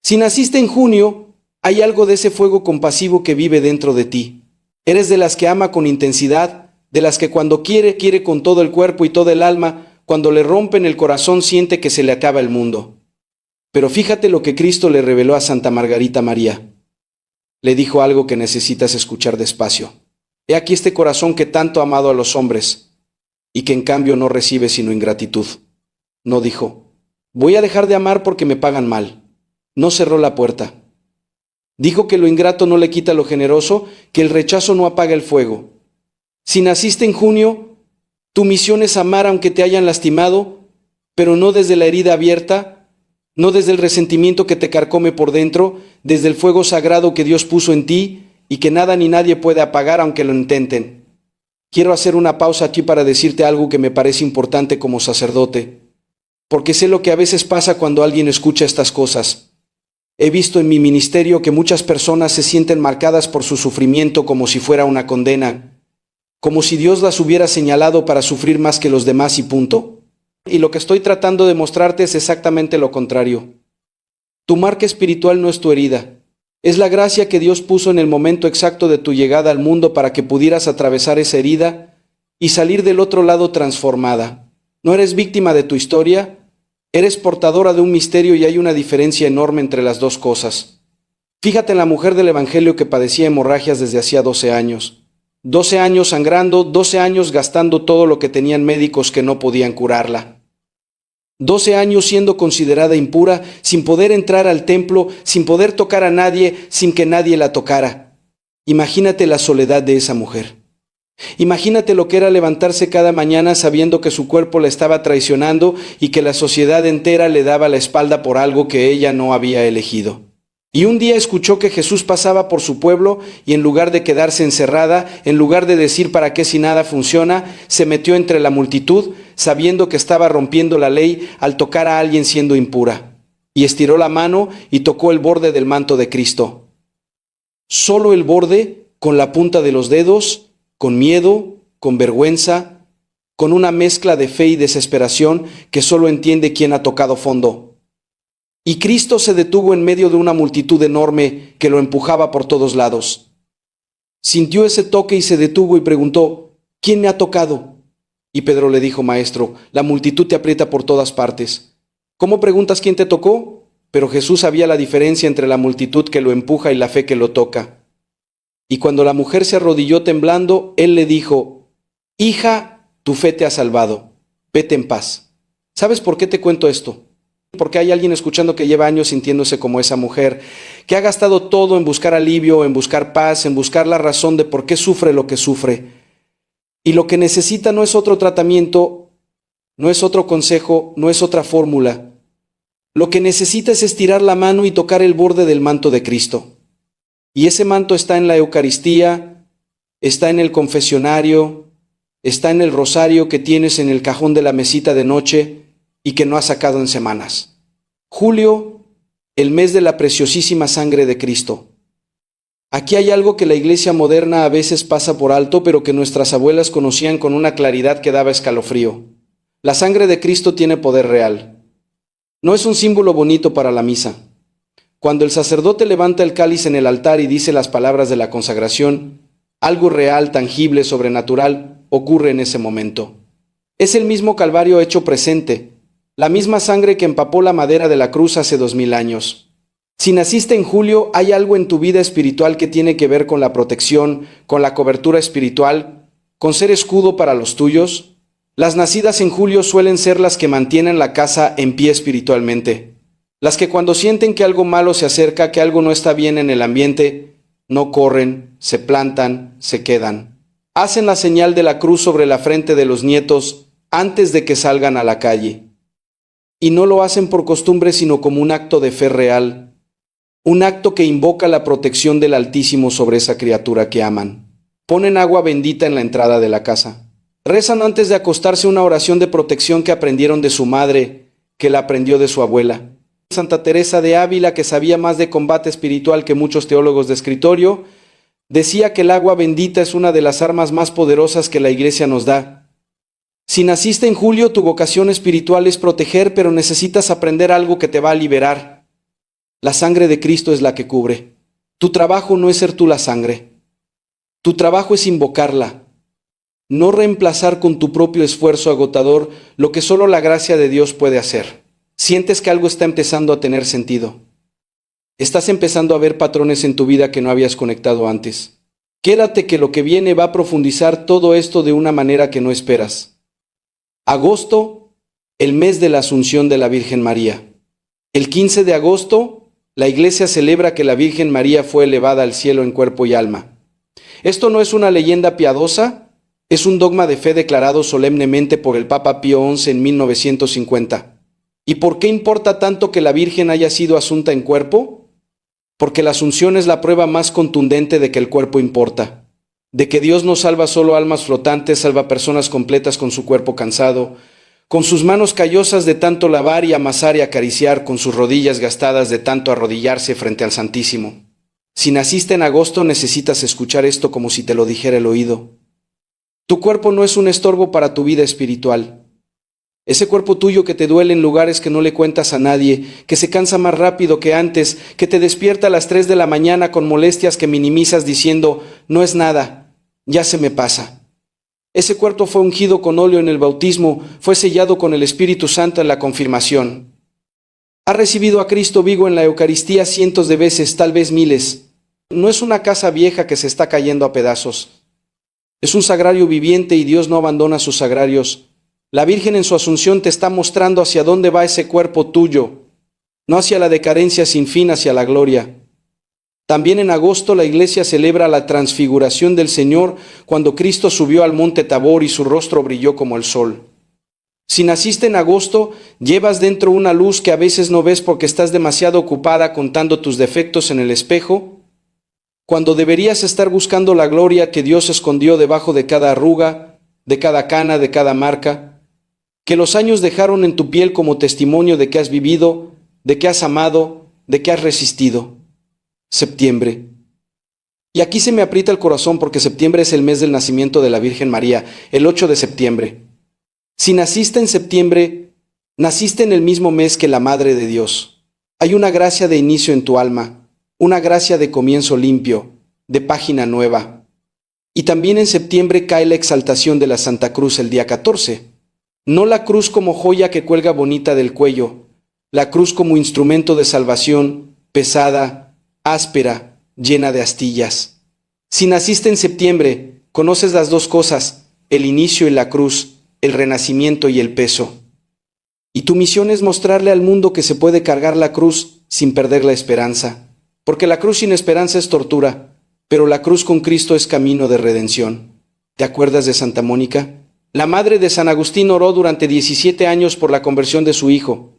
Si naciste en junio, hay algo de ese fuego compasivo que vive dentro de ti. Eres de las que ama con intensidad, de las que cuando quiere, quiere con todo el cuerpo y toda el alma, cuando le rompen el corazón siente que se le acaba el mundo. Pero fíjate lo que Cristo le reveló a Santa Margarita María. Le dijo algo que necesitas escuchar despacio. He aquí este corazón que tanto ha amado a los hombres y que en cambio no recibe sino ingratitud. No dijo, voy a dejar de amar porque me pagan mal. No cerró la puerta. Dijo que lo ingrato no le quita lo generoso, que el rechazo no apaga el fuego. Si naciste en junio, tu misión es amar aunque te hayan lastimado, pero no desde la herida abierta, no desde el resentimiento que te carcome por dentro, desde el fuego sagrado que Dios puso en ti y que nada ni nadie puede apagar aunque lo intenten. Quiero hacer una pausa aquí para decirte algo que me parece importante como sacerdote, porque sé lo que a veces pasa cuando alguien escucha estas cosas. He visto en mi ministerio que muchas personas se sienten marcadas por su sufrimiento como si fuera una condena, como si Dios las hubiera señalado para sufrir más que los demás y punto. Y lo que estoy tratando de mostrarte es exactamente lo contrario. Tu marca espiritual no es tu herida. Es la gracia que Dios puso en el momento exacto de tu llegada al mundo para que pudieras atravesar esa herida y salir del otro lado transformada. No eres víctima de tu historia, eres portadora de un misterio y hay una diferencia enorme entre las dos cosas. Fíjate en la mujer del Evangelio que padecía hemorragias desde hacía 12 años. 12 años sangrando, 12 años gastando todo lo que tenían médicos que no podían curarla. 12 años siendo considerada impura, sin poder entrar al templo, sin poder tocar a nadie, sin que nadie la tocara. Imagínate la soledad de esa mujer. Imagínate lo que era levantarse cada mañana sabiendo que su cuerpo la estaba traicionando y que la sociedad entera le daba la espalda por algo que ella no había elegido. Y un día escuchó que Jesús pasaba por su pueblo y en lugar de quedarse encerrada, en lugar de decir para qué si nada funciona, se metió entre la multitud, sabiendo que estaba rompiendo la ley al tocar a alguien siendo impura. Y estiró la mano y tocó el borde del manto de Cristo. Solo el borde, con la punta de los dedos, con miedo, con vergüenza, con una mezcla de fe y desesperación que solo entiende quien ha tocado fondo. Y Cristo se detuvo en medio de una multitud enorme que lo empujaba por todos lados. Sintió ese toque y se detuvo y preguntó, ¿quién me ha tocado? Y Pedro le dijo, Maestro, la multitud te aprieta por todas partes. ¿Cómo preguntas quién te tocó? Pero Jesús sabía la diferencia entre la multitud que lo empuja y la fe que lo toca. Y cuando la mujer se arrodilló temblando, él le dijo, Hija, tu fe te ha salvado, vete en paz. ¿Sabes por qué te cuento esto? Porque hay alguien escuchando que lleva años sintiéndose como esa mujer, que ha gastado todo en buscar alivio, en buscar paz, en buscar la razón de por qué sufre lo que sufre. Y lo que necesita no es otro tratamiento, no es otro consejo, no es otra fórmula. Lo que necesita es estirar la mano y tocar el borde del manto de Cristo. Y ese manto está en la Eucaristía, está en el confesionario, está en el rosario que tienes en el cajón de la mesita de noche y que no has sacado en semanas. Julio, el mes de la preciosísima sangre de Cristo. Aquí hay algo que la iglesia moderna a veces pasa por alto, pero que nuestras abuelas conocían con una claridad que daba escalofrío. La sangre de Cristo tiene poder real. No es un símbolo bonito para la misa. Cuando el sacerdote levanta el cáliz en el altar y dice las palabras de la consagración, algo real, tangible, sobrenatural ocurre en ese momento. Es el mismo Calvario hecho presente, la misma sangre que empapó la madera de la cruz hace 2000 años. Si naciste en julio, hay algo en tu vida espiritual que tiene que ver con la protección, con la cobertura espiritual, con ser escudo para los tuyos. Las nacidas en julio suelen ser las que mantienen la casa en pie espiritualmente. Las que cuando sienten que algo malo se acerca, que algo no está bien en el ambiente, no corren, se plantan, se quedan. Hacen la señal de la cruz sobre la frente de los nietos antes de que salgan a la calle. Y no lo hacen por costumbre, sino como un acto de fe real, un acto que invoca la protección del Altísimo sobre esa criatura que aman. Ponen agua bendita en la entrada de la casa. Rezan antes de acostarse una oración de protección que aprendieron de su madre, que la aprendió de su abuela. Santa Teresa de Ávila, que sabía más de combate espiritual que muchos teólogos de escritorio, decía que el agua bendita es una de las armas más poderosas que la Iglesia nos da. Si naciste en julio, tu vocación espiritual es proteger, pero necesitas aprender algo que te va a liberar. La sangre de Cristo es la que cubre. Tu trabajo no es ser tú la sangre. Tu trabajo es invocarla, no reemplazar con tu propio esfuerzo agotador lo que solo la gracia de Dios puede hacer. Sientes que algo está empezando a tener sentido. Estás empezando a ver patrones en tu vida que no habías conectado antes. Quédate que lo que viene va a profundizar todo esto de una manera que no esperas. Agosto, el mes de la Asunción de la Virgen María. El 15 de agosto, la Iglesia celebra que la Virgen María fue elevada al cielo en cuerpo y alma. Esto no es una leyenda piadosa, es un dogma de fe declarado solemnemente por el Papa Pío XI en 1950. ¿Y por qué importa tanto que la Virgen haya sido asunta en cuerpo? Porque la Asunción es la prueba más contundente de que el cuerpo importa, de que Dios no salva solo almas flotantes, salva personas completas con su cuerpo cansado, con sus manos callosas de tanto lavar y amasar y acariciar, con sus rodillas gastadas de tanto arrodillarse frente al Santísimo. Si naciste en agosto, necesitas escuchar esto como si te lo dijera el oído. Tu cuerpo no es un estorbo para tu vida espiritual. Ese cuerpo tuyo que te duele en lugares que no le cuentas a nadie, que se cansa más rápido que antes, que te despierta a las 3 de la mañana con molestias que minimizas diciendo, no es nada, ya se me pasa. Ese cuerpo fue ungido con óleo en el bautismo, fue sellado con el Espíritu Santo en la confirmación. Ha recibido a Cristo vivo en la Eucaristía cientos de veces, tal vez miles. No es una casa vieja que se está cayendo a pedazos. Es un sagrario viviente y Dios no abandona sus sagrarios. La Virgen en su Asunción te está mostrando hacia dónde va ese cuerpo tuyo, no hacia la decadencia sin fin, hacia la gloria. También en agosto la Iglesia celebra la transfiguración del Señor cuando Cristo subió al monte Tabor y su rostro brilló como el sol. Si naciste en agosto, llevas dentro una luz que a veces no ves porque estás demasiado ocupada contando tus defectos en el espejo, cuando deberías estar buscando la gloria que Dios escondió debajo de cada arruga, de cada cana, de cada marca, que los años dejaron en tu piel como testimonio de que has vivido, de que has amado, de que has resistido. Septiembre. Y aquí se me aprieta el corazón porque septiembre es el mes del nacimiento de la Virgen María, el 8 de septiembre. Si naciste en septiembre, naciste en el mismo mes que la Madre de Dios. Hay una gracia de inicio en tu alma, una gracia de comienzo limpio, de página nueva. Y también en septiembre cae la exaltación de la Santa Cruz el día 14. No la cruz como joya que cuelga bonita del cuello, la cruz como instrumento de salvación, pesada, áspera, llena de astillas. Si naciste en septiembre, conoces las dos cosas, el inicio y la cruz, el renacimiento y el peso. Y tu misión es mostrarle al mundo que se puede cargar la cruz sin perder la esperanza, porque la cruz sin esperanza es tortura, pero la cruz con Cristo es camino de redención. ¿Te acuerdas de Santa Mónica? La madre de San Agustín oró durante 17 años por la conversión de su hijo.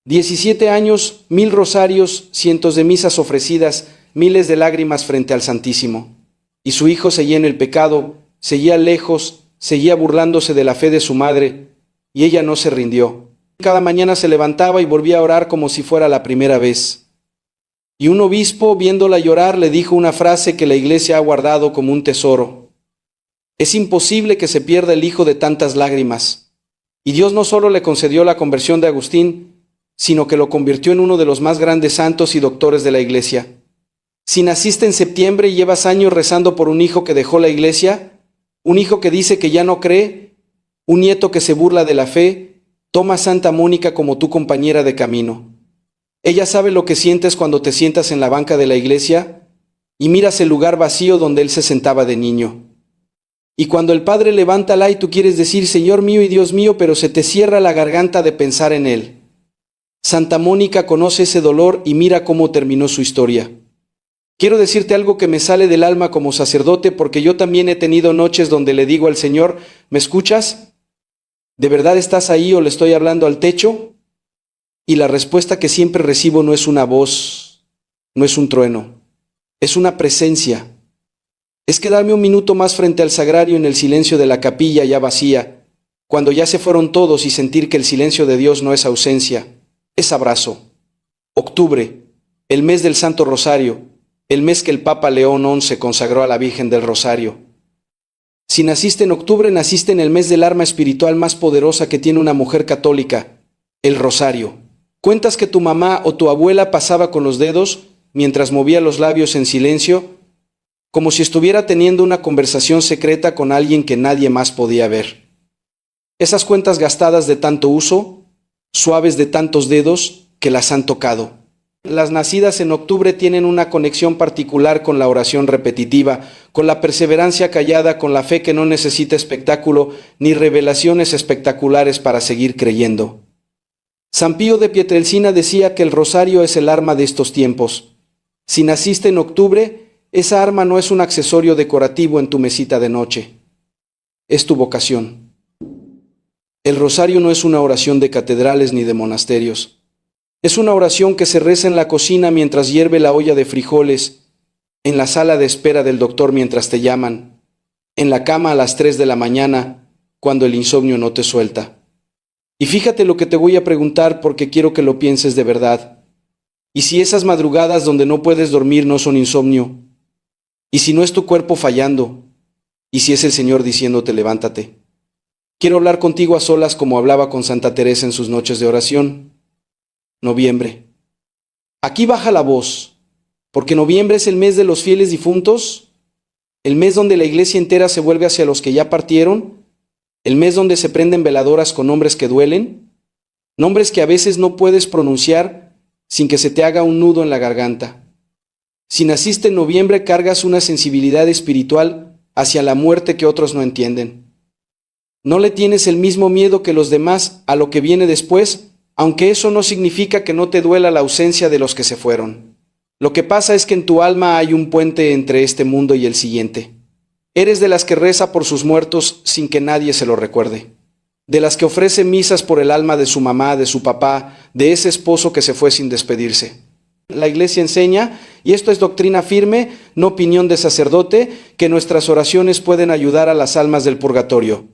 17 años, 1000 rosarios, cientos de misas ofrecidas, miles de lágrimas frente al Santísimo. Y su hijo seguía en el pecado, seguía lejos, seguía burlándose de la fe de su madre, y ella no se rindió. Cada mañana se levantaba y volvía a orar como si fuera la primera vez. Y un obispo, viéndola llorar, le dijo una frase que la Iglesia ha guardado como un tesoro. Es imposible que se pierda el hijo de tantas lágrimas. Y Dios no solo le concedió la conversión de Agustín, sino que lo convirtió en uno de los más grandes santos y doctores de la Iglesia. Si naciste en septiembre y llevas años rezando por un hijo que dejó la Iglesia, un hijo que dice que ya no cree, un nieto que se burla de la fe, toma a Santa Mónica como tu compañera de camino. Ella sabe lo que sientes cuando te sientas en la banca de la iglesia y miras el lugar vacío donde él se sentaba de niño. Y cuando el Padre levanta la y tú quieres decir, Señor mío y Dios mío, pero se te cierra la garganta de pensar en Él. Santa Mónica conoce ese dolor y mira cómo terminó su historia. Quiero decirte algo que me sale del alma como sacerdote, porque yo también he tenido noches donde le digo al Señor, ¿me escuchas? ¿De verdad estás ahí o le estoy hablando al techo? Y la respuesta que siempre recibo no es una voz, no es un trueno, es una presencia. Es quedarme un minuto más frente al sagrario en el silencio de la capilla ya vacía, cuando ya se fueron todos, y sentir que el silencio de Dios no es ausencia, es abrazo. Octubre, el mes del Santo Rosario, el mes que el Papa León XI consagró a la Virgen del Rosario. Si naciste en octubre, naciste en el mes del arma espiritual más poderosa que tiene una mujer católica, el rosario. ¿Cuentas que tu mamá o tu abuela pasaba con los dedos mientras movía los labios en silencio, como si estuviera teniendo una conversación secreta con alguien que nadie más podía ver? Esas cuentas gastadas de tanto uso, suaves de tantos dedos que las han tocado. Las nacidas en octubre tienen una conexión particular con la oración repetitiva, con la perseverancia callada, con la fe que no necesita espectáculo ni revelaciones espectaculares para seguir creyendo. San Pío de Pietrelcina decía que el rosario es el arma de estos tiempos. Si naciste en octubre, esa arma no es un accesorio decorativo en tu mesita de noche. Es tu vocación. El rosario no es una oración de catedrales ni de monasterios. Es una oración que se reza en la cocina mientras hierve la olla de frijoles, en la sala de espera del doctor mientras te llaman, en la cama a las 3 de la mañana, cuando el insomnio no te suelta. Y fíjate lo que te voy a preguntar porque quiero que lo pienses de verdad. ¿Y si esas madrugadas donde no puedes dormir no son insomnio? ¿Y si no es tu cuerpo fallando? ¿Y si es el Señor diciéndote levántate? Quiero hablar contigo a solas como hablaba con Santa Teresa en sus noches de oración. Noviembre. Aquí baja la voz, porque noviembre es el mes de los fieles difuntos, el mes donde la iglesia entera se vuelve hacia los que ya partieron, el mes donde se prenden veladoras con nombres que duelen, nombres que a veces no puedes pronunciar sin que se te haga un nudo en la garganta. Si naciste en noviembre, cargas una sensibilidad espiritual hacia la muerte que otros no entienden. No le tienes el mismo miedo que los demás a lo que viene después, aunque eso no significa que no te duela la ausencia de los que se fueron. Lo que pasa es que en tu alma hay un puente entre este mundo y el siguiente. Eres de las que reza por sus muertos sin que nadie se lo recuerde. De las que ofrece misas por el alma de su mamá, de su papá, de ese esposo que se fue sin despedirse. La Iglesia enseña, y esto es doctrina firme, no opinión de sacerdote, que nuestras oraciones pueden ayudar a las almas del purgatorio.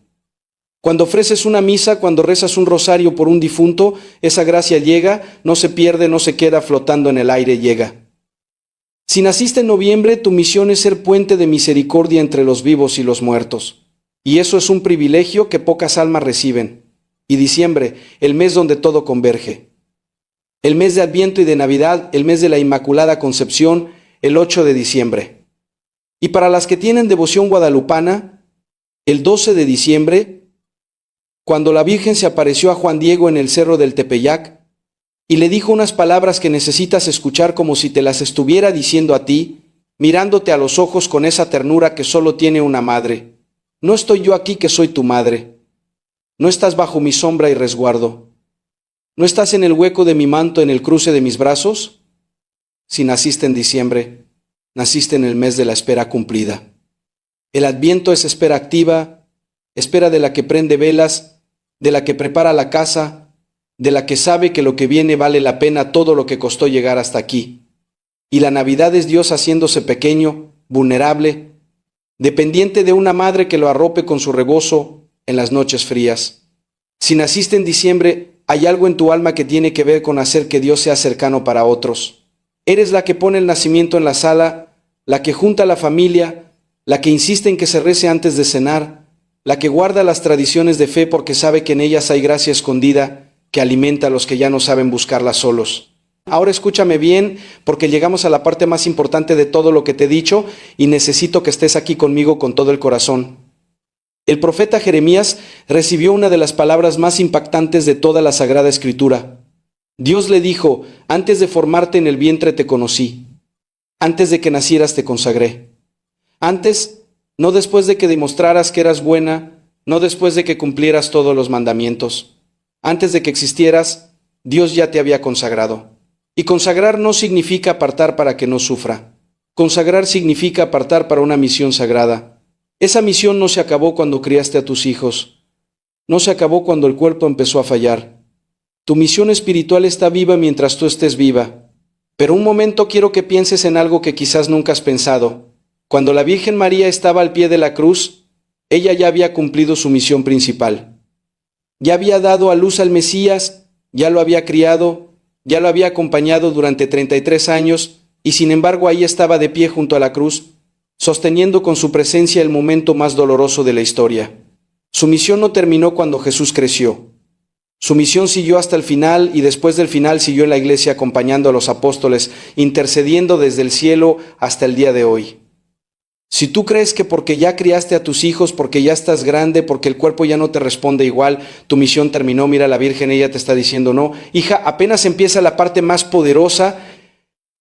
Cuando ofreces una misa, cuando rezas un rosario por un difunto, esa gracia llega, no se pierde, no se queda flotando en el aire, llega. Si naciste en noviembre, tu misión es ser puente de misericordia entre los vivos y los muertos. Y eso es un privilegio que pocas almas reciben. Y diciembre, el mes donde todo converge. El mes de Adviento y de Navidad, el mes de la Inmaculada Concepción, el 8 de diciembre. Y para las que tienen devoción guadalupana, el 12 de diciembre, cuando la Virgen se apareció a Juan Diego en el cerro del Tepeyac y le dijo unas palabras que necesitas escuchar como si te las estuviera diciendo a ti, mirándote a los ojos con esa ternura que solo tiene una madre. No estoy yo aquí que soy tu madre. No estás bajo mi sombra y resguardo. ¿No estás en el hueco de mi manto, en el cruce de mis brazos? Si naciste en diciembre, naciste en el mes de la espera cumplida. El Adviento es espera activa, espera de la que prende velas, de la que prepara la casa, de la que sabe que lo que viene vale la pena todo lo que costó llegar hasta aquí. Y la Navidad es Dios haciéndose pequeño, vulnerable, dependiente de una madre que lo arrope con su rebozo en las noches frías. Si naciste en diciembre, hay algo en tu alma que tiene que ver con hacer que Dios sea cercano para otros. Eres la que pone el nacimiento en la sala, la que junta a la familia, la que insiste en que se rece antes de cenar, la que guarda las tradiciones de fe porque sabe que en ellas hay gracia escondida que alimenta a los que ya no saben buscarla solos. Ahora escúchame bien, porque llegamos a la parte más importante de todo lo que te he dicho y necesito que estés aquí conmigo con todo el corazón. El profeta Jeremías recibió una de las palabras más impactantes de toda la Sagrada Escritura. Dios le dijo: antes de formarte en el vientre te conocí, antes de que nacieras te consagré. Antes, no después de que demostraras que eras buena, no después de que cumplieras todos los mandamientos. Antes de que existieras, Dios ya te había consagrado. Y consagrar no significa apartar para que no sufra. Consagrar significa apartar para una misión sagrada. Esa misión no se acabó cuando criaste a tus hijos. No se acabó cuando el cuerpo empezó a fallar. Tu misión espiritual está viva mientras tú estés viva. Pero un momento quiero que pienses en algo que quizás nunca has pensado. Cuando la Virgen María estaba al pie de la cruz, ella ya había cumplido su misión principal. Ya había dado a luz al Mesías, ya lo había criado, ya lo había acompañado durante 33 años, y sin embargo ahí estaba de pie junto a la cruz, sosteniendo con su presencia el momento más doloroso de la historia. Su misión no terminó cuando Jesús creció. Su misión siguió hasta el final y después del final siguió en la iglesia acompañando a los apóstoles, intercediendo desde el cielo hasta el día de hoy. Si tú crees que porque ya criaste a tus hijos, porque ya estás grande, porque el cuerpo ya no te responde igual, tu misión terminó, mira la Virgen, ella te está diciendo no. Hija, apenas empieza la parte más poderosa,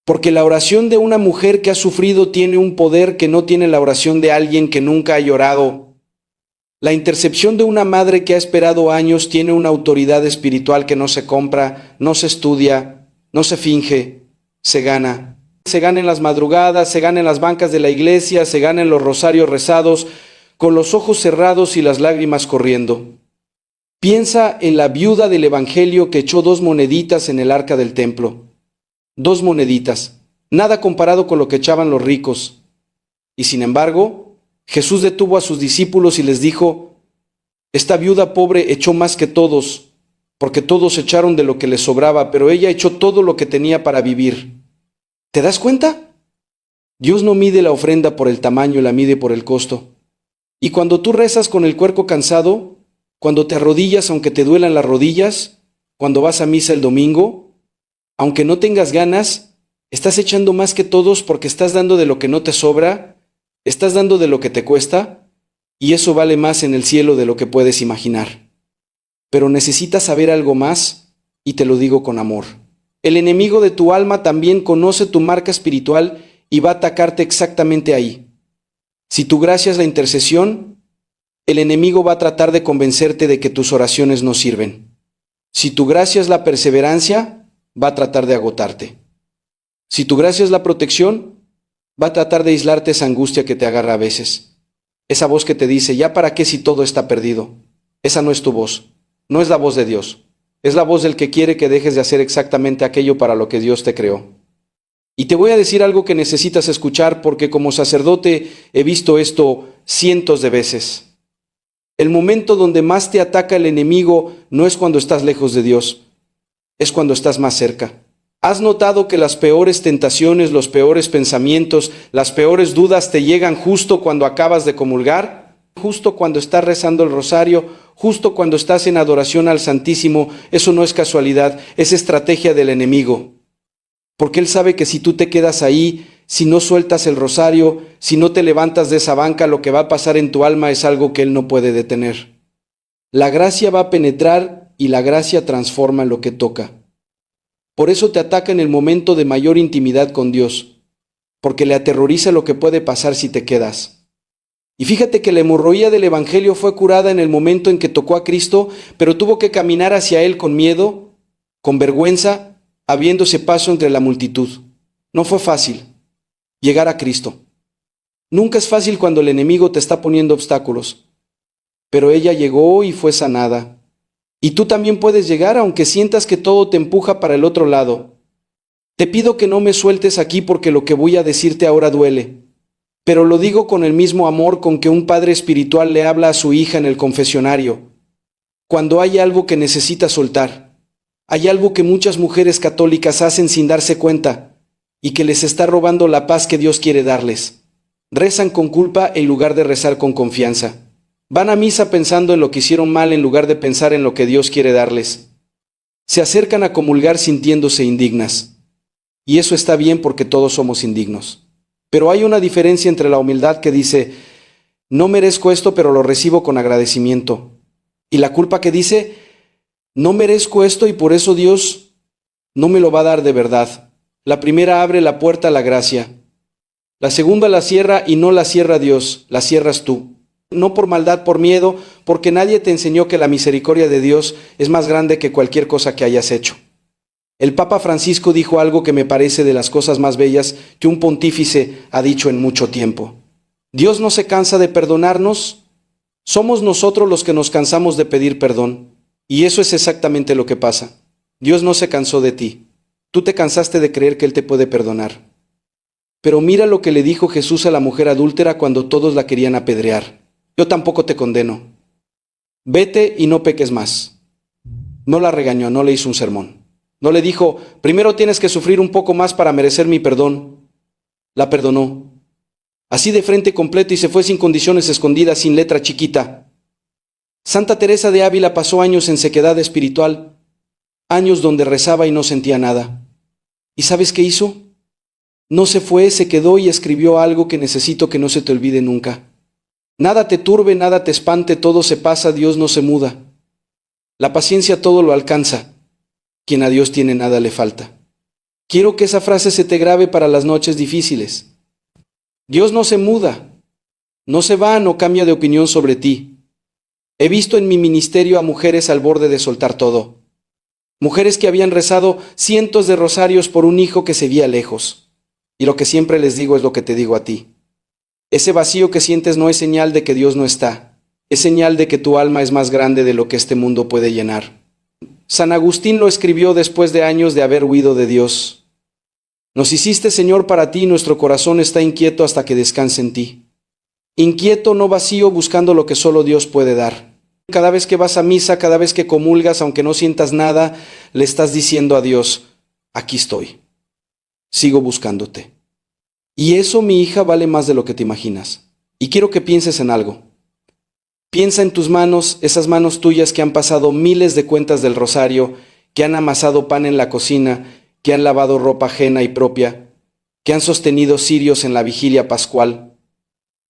porque la oración de una mujer que ha sufrido tiene un poder que no tiene la oración de alguien que nunca ha llorado. La intercesión de una madre que ha esperado años tiene una autoridad espiritual que no se compra, no se estudia, no se finge, se gana. Se gana en las madrugadas, se gana en las bancas de la iglesia, se gana en los rosarios rezados, con los ojos cerrados y las lágrimas corriendo. Piensa en la viuda del Evangelio que echó 2 moneditas en el arca del templo. 2 moneditas, nada comparado con lo que echaban los ricos. Y sin embargo, Jesús detuvo a sus discípulos y les dijo: esta viuda pobre echó más que todos, porque todos echaron de lo que les sobraba, pero ella echó todo lo que tenía para vivir. ¿Te das cuenta? Dios no mide la ofrenda por el tamaño, la mide por el costo. Y cuando tú rezas con el cuerpo cansado, cuando te arrodillas aunque te duelan las rodillas, cuando vas a misa el domingo, aunque no tengas ganas, estás echando más que todos porque estás dando de lo que no te sobra, estás dando de lo que te cuesta, y eso vale más en el cielo de lo que puedes imaginar. Pero necesitas saber algo más, y te lo digo con amor. El enemigo de tu alma también conoce tu marca espiritual y va a atacarte exactamente ahí. Si tu gracia es la intercesión, el enemigo va a tratar de convencerte de que tus oraciones no sirven. Si tu gracia es la perseverancia, va a tratar de agotarte. Si tu gracia es la protección, va a tratar de aislarte esa angustia que te agarra a veces. Esa voz que te dice, ¿ya para qué si todo está perdido? Esa no es tu voz, no es la voz de Dios. Es la voz del que quiere que dejes de hacer exactamente aquello para lo que Dios te creó. Y te voy a decir algo que necesitas escuchar porque como sacerdote he visto esto cientos de veces. El momento donde más te ataca el enemigo no es cuando estás lejos de Dios, es cuando estás más cerca. ¿Has notado que las peores tentaciones, los peores pensamientos, las peores dudas te llegan justo cuando acabas de comulgar? Justo cuando estás rezando el rosario, justo cuando estás en adoración al Santísimo. Eso no es casualidad, es estrategia del enemigo. Porque él sabe que si tú te quedas ahí, si no sueltas el rosario, si no te levantas de esa banca, lo que va a pasar en tu alma es algo que él no puede detener. La gracia va a penetrar y la gracia transforma lo que toca. Por eso te ataca en el momento de mayor intimidad con Dios, porque le aterroriza lo que puede pasar si te quedas. Y fíjate que la hemorroía del Evangelio fue curada en el momento en que tocó a Cristo, pero tuvo que caminar hacia Él con miedo, con vergüenza, abriéndose paso entre la multitud. No fue fácil llegar a Cristo. Nunca es fácil cuando el enemigo te está poniendo obstáculos, pero ella llegó y fue sanada. Y tú también puedes llegar aunque sientas que todo te empuja para el otro lado. Te pido que no me sueltes aquí porque lo que voy a decirte ahora duele. Pero lo digo con el mismo amor con que un padre espiritual le habla a su hija en el confesionario. Cuando hay algo que necesita soltar, hay algo que muchas mujeres católicas hacen sin darse cuenta y que les está robando la paz que Dios quiere darles. Rezan con culpa en lugar de rezar con confianza. Van a misa pensando en lo que hicieron mal en lugar de pensar en lo que Dios quiere darles. Se acercan a comulgar sintiéndose indignas. Y eso está bien porque todos somos indignos. Pero hay una diferencia entre la humildad que dice, no merezco esto, pero lo recibo con agradecimiento. Y la culpa que dice, no merezco esto y por eso Dios no me lo va a dar de verdad. La primera abre la puerta a la gracia. La segunda la cierra y no la cierra Dios, la cierras tú. No por maldad, por miedo, porque nadie te enseñó que la misericordia de Dios es más grande que cualquier cosa que hayas hecho. El Papa Francisco dijo algo que me parece de las cosas más bellas que un pontífice ha dicho en mucho tiempo. Dios no se cansa de perdonarnos Somos nosotros los que nos cansamos de pedir perdón, y eso es exactamente lo que pasa. Dios no se cansó de ti. Tú te cansaste de creer que Él te puede perdonar. Pero mira lo que le dijo Jesús a la mujer adúltera cuando todos la querían apedrear. Yo tampoco te condeno. Vete y no peques más. No la regañó, no le hizo un sermón. No le dijo, primero tienes que sufrir un poco más para merecer mi perdón. La perdonó. Así de frente completo, y se fue sin condiciones, escondida, sin letra chiquita. Santa Teresa de Ávila pasó años en sequedad espiritual, años donde rezaba y no sentía nada. ¿Y sabes qué hizo? No se fue, se quedó y escribió algo que necesito que no se te olvide nunca. Nada te turbe, nada te espante, todo se pasa, Dios no se muda. La paciencia todo lo alcanza. Quien a Dios tiene nada le falta. Quiero que esa frase se te grabe para las noches difíciles. Dios no se muda, no se va, no cambia de opinión sobre ti. He visto en mi ministerio a mujeres al borde de soltar todo. Mujeres que habían rezado cientos de rosarios por un hijo que seguía lejos. Y lo que siempre les digo es lo que te digo a ti. Ese vacío que sientes no es señal de que Dios no está. Es señal de que tu alma es más grande de lo que este mundo puede llenar. San Agustín lo escribió después de años de haber huido de Dios. Nos hiciste, Señor, para ti, nuestro corazón está inquieto hasta que descanse en ti. Inquieto, no vacío, buscando lo que solo Dios puede dar. Cada vez que vas a misa, cada vez que comulgas, aunque no sientas nada, le estás diciendo a Dios, aquí estoy. Sigo buscándote. Y eso, mi hija, vale más de lo que te imaginas. Y quiero que pienses en algo. Piensa en tus manos, esas manos tuyas que han pasado miles de cuentas del rosario, que han amasado pan en la cocina, que han lavado ropa ajena y propia, que han sostenido cirios en la vigilia pascual,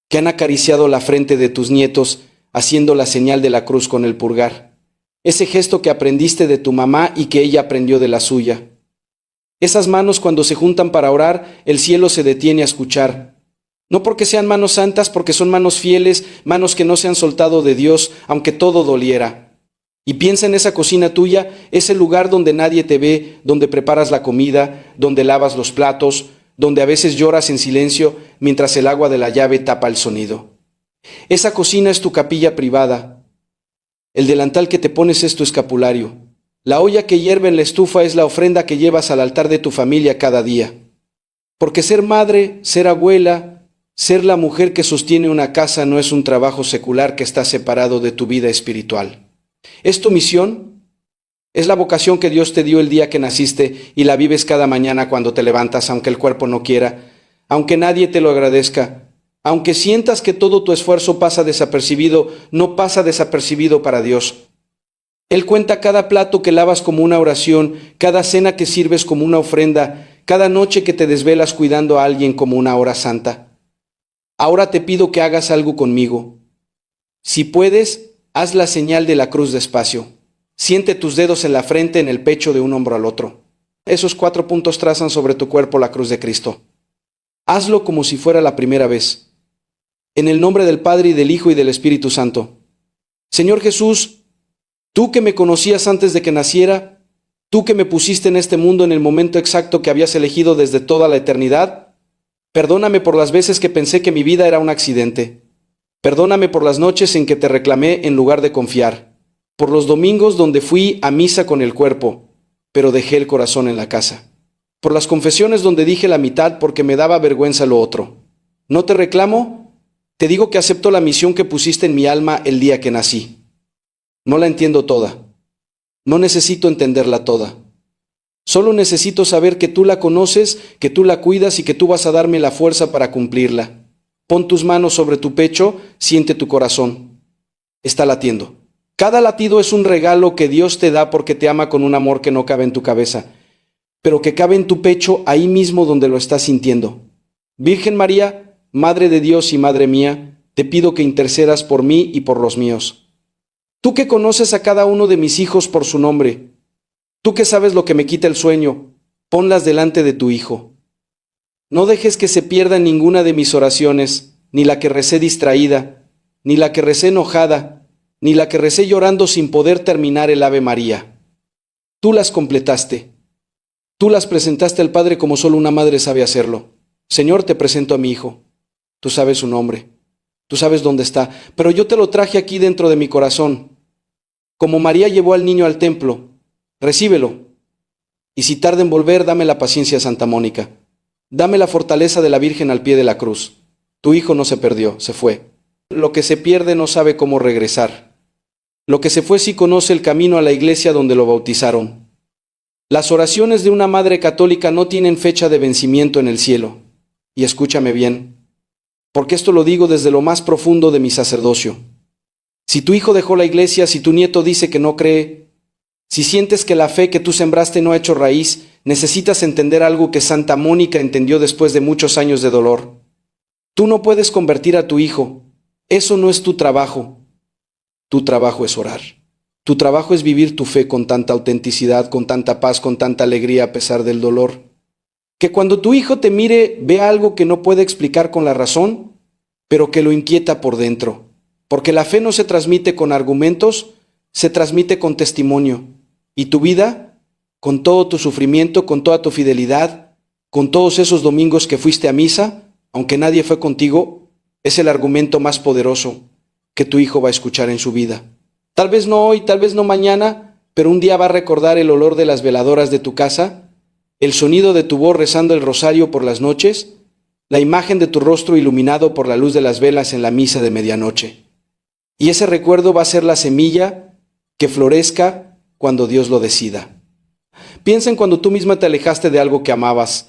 que han acariciado la frente de tus nietos, haciendo la señal de la cruz con el pulgar. Ese gesto que aprendiste de tu mamá y que ella aprendió de la suya. Esas manos cuando se juntan para orar, el cielo se detiene a escuchar. No porque sean manos santas, porque son manos fieles, manos que no se han soltado de Dios, aunque todo doliera. Y piensa en esa cocina tuya, ese lugar donde nadie te ve, donde preparas la comida, donde lavas los platos, donde a veces lloras en silencio mientras el agua de la llave tapa el sonido. Esa cocina es tu capilla privada. El delantal que te pones es tu escapulario. La olla que hierve en la estufa es la ofrenda que llevas al altar de tu familia cada día. Porque ser madre, ser abuela, ser la mujer que sostiene una casa no es un trabajo secular que está separado de tu vida espiritual. Es tu misión, es la vocación que Dios te dio el día que naciste y la vives cada mañana cuando te levantas, aunque el cuerpo no quiera, aunque nadie te lo agradezca, aunque sientas que todo tu esfuerzo pasa desapercibido, no pasa desapercibido para Dios. Él cuenta cada plato que lavas como una oración, cada cena que sirves como una ofrenda, cada noche que te desvelas cuidando a alguien como una hora santa. Ahora te pido que hagas algo conmigo. Si puedes, haz la señal de la cruz despacio. Siente tus dedos en la frente, en el pecho, de un hombro al otro. Esos 4 puntos trazan sobre tu cuerpo la cruz de Cristo. Hazlo como si fuera la primera vez. En el nombre del Padre y del Hijo y del Espíritu Santo. Señor Jesús, tú que me conocías antes de que naciera, tú que me pusiste en este mundo en el momento exacto que habías elegido desde toda la eternidad, perdóname por las veces que pensé que mi vida era un accidente. Perdóname por las noches en que te reclamé en lugar de confiar, por los domingos donde fui a misa con el cuerpo, pero dejé el corazón en la casa, por las confesiones donde dije la mitad porque me daba vergüenza lo otro. ¿No te reclamo? Te digo que acepto la misión que pusiste en mi alma el día que nací. No la entiendo toda. No necesito entenderla toda. Solo necesito saber que tú la conoces, que tú la cuidas y que tú vas a darme la fuerza para cumplirla. Pon tus manos sobre tu pecho, siente tu corazón. Está latiendo. Cada latido es un regalo que Dios te da porque te ama con un amor que no cabe en tu cabeza, pero que cabe en tu pecho ahí mismo donde lo estás sintiendo. Virgen María, Madre de Dios y Madre mía, te pido que intercedas por mí y por los míos. Tú que conoces a cada uno de mis hijos por su nombre, tú que sabes lo que me quita el sueño, ponlas delante de tu Hijo. No dejes que se pierda ninguna de mis oraciones, ni la que recé distraída, ni la que recé enojada, ni la que recé llorando sin poder terminar el Ave María. Tú las completaste. Tú las presentaste al Padre como solo una madre sabe hacerlo. Señor, te presento a mi Hijo. Tú sabes su nombre. Tú sabes dónde está, pero yo te lo traje aquí dentro de mi corazón. Como María llevó al niño al templo, recíbelo. Y si tarda en volver, dame la paciencia, Santa Mónica. Dame la fortaleza de la Virgen al pie de la cruz. Tu hijo no se perdió, se fue. Lo que se pierde no sabe cómo regresar. Lo que se fue sí conoce el camino a la iglesia donde lo bautizaron. Las oraciones de una madre católica no tienen fecha de vencimiento en el cielo. Y escúchame bien, porque esto lo digo desde lo más profundo de mi sacerdocio. Si tu hijo dejó la iglesia, si tu nieto dice que no cree, si sientes que la fe que tú sembraste no ha hecho raíz, necesitas entender algo que Santa Mónica entendió después de muchos años de dolor. Tú no puedes convertir a tu hijo. Eso no es tu trabajo. Tu trabajo es orar. Tu trabajo es vivir tu fe con tanta autenticidad, con tanta paz, con tanta alegría a pesar del dolor. Que cuando tu hijo te mire, vea algo que no puede explicar con la razón, pero que lo inquieta por dentro. Porque la fe no se transmite con argumentos, se transmite con testimonio. Y tu vida, con todo tu sufrimiento, con toda tu fidelidad, con todos esos domingos que fuiste a misa, aunque nadie fue contigo, es el argumento más poderoso que tu hijo va a escuchar en su vida. Tal vez no hoy, tal vez no mañana, pero un día va a recordar el olor de las veladoras de tu casa, el sonido de tu voz rezando el rosario por las noches, la imagen de tu rostro iluminado por la luz de las velas en la misa de medianoche. Y ese recuerdo va a ser la semilla que florezca cuando Dios lo decida. Piensa en cuando tú misma te alejaste de algo que amabas.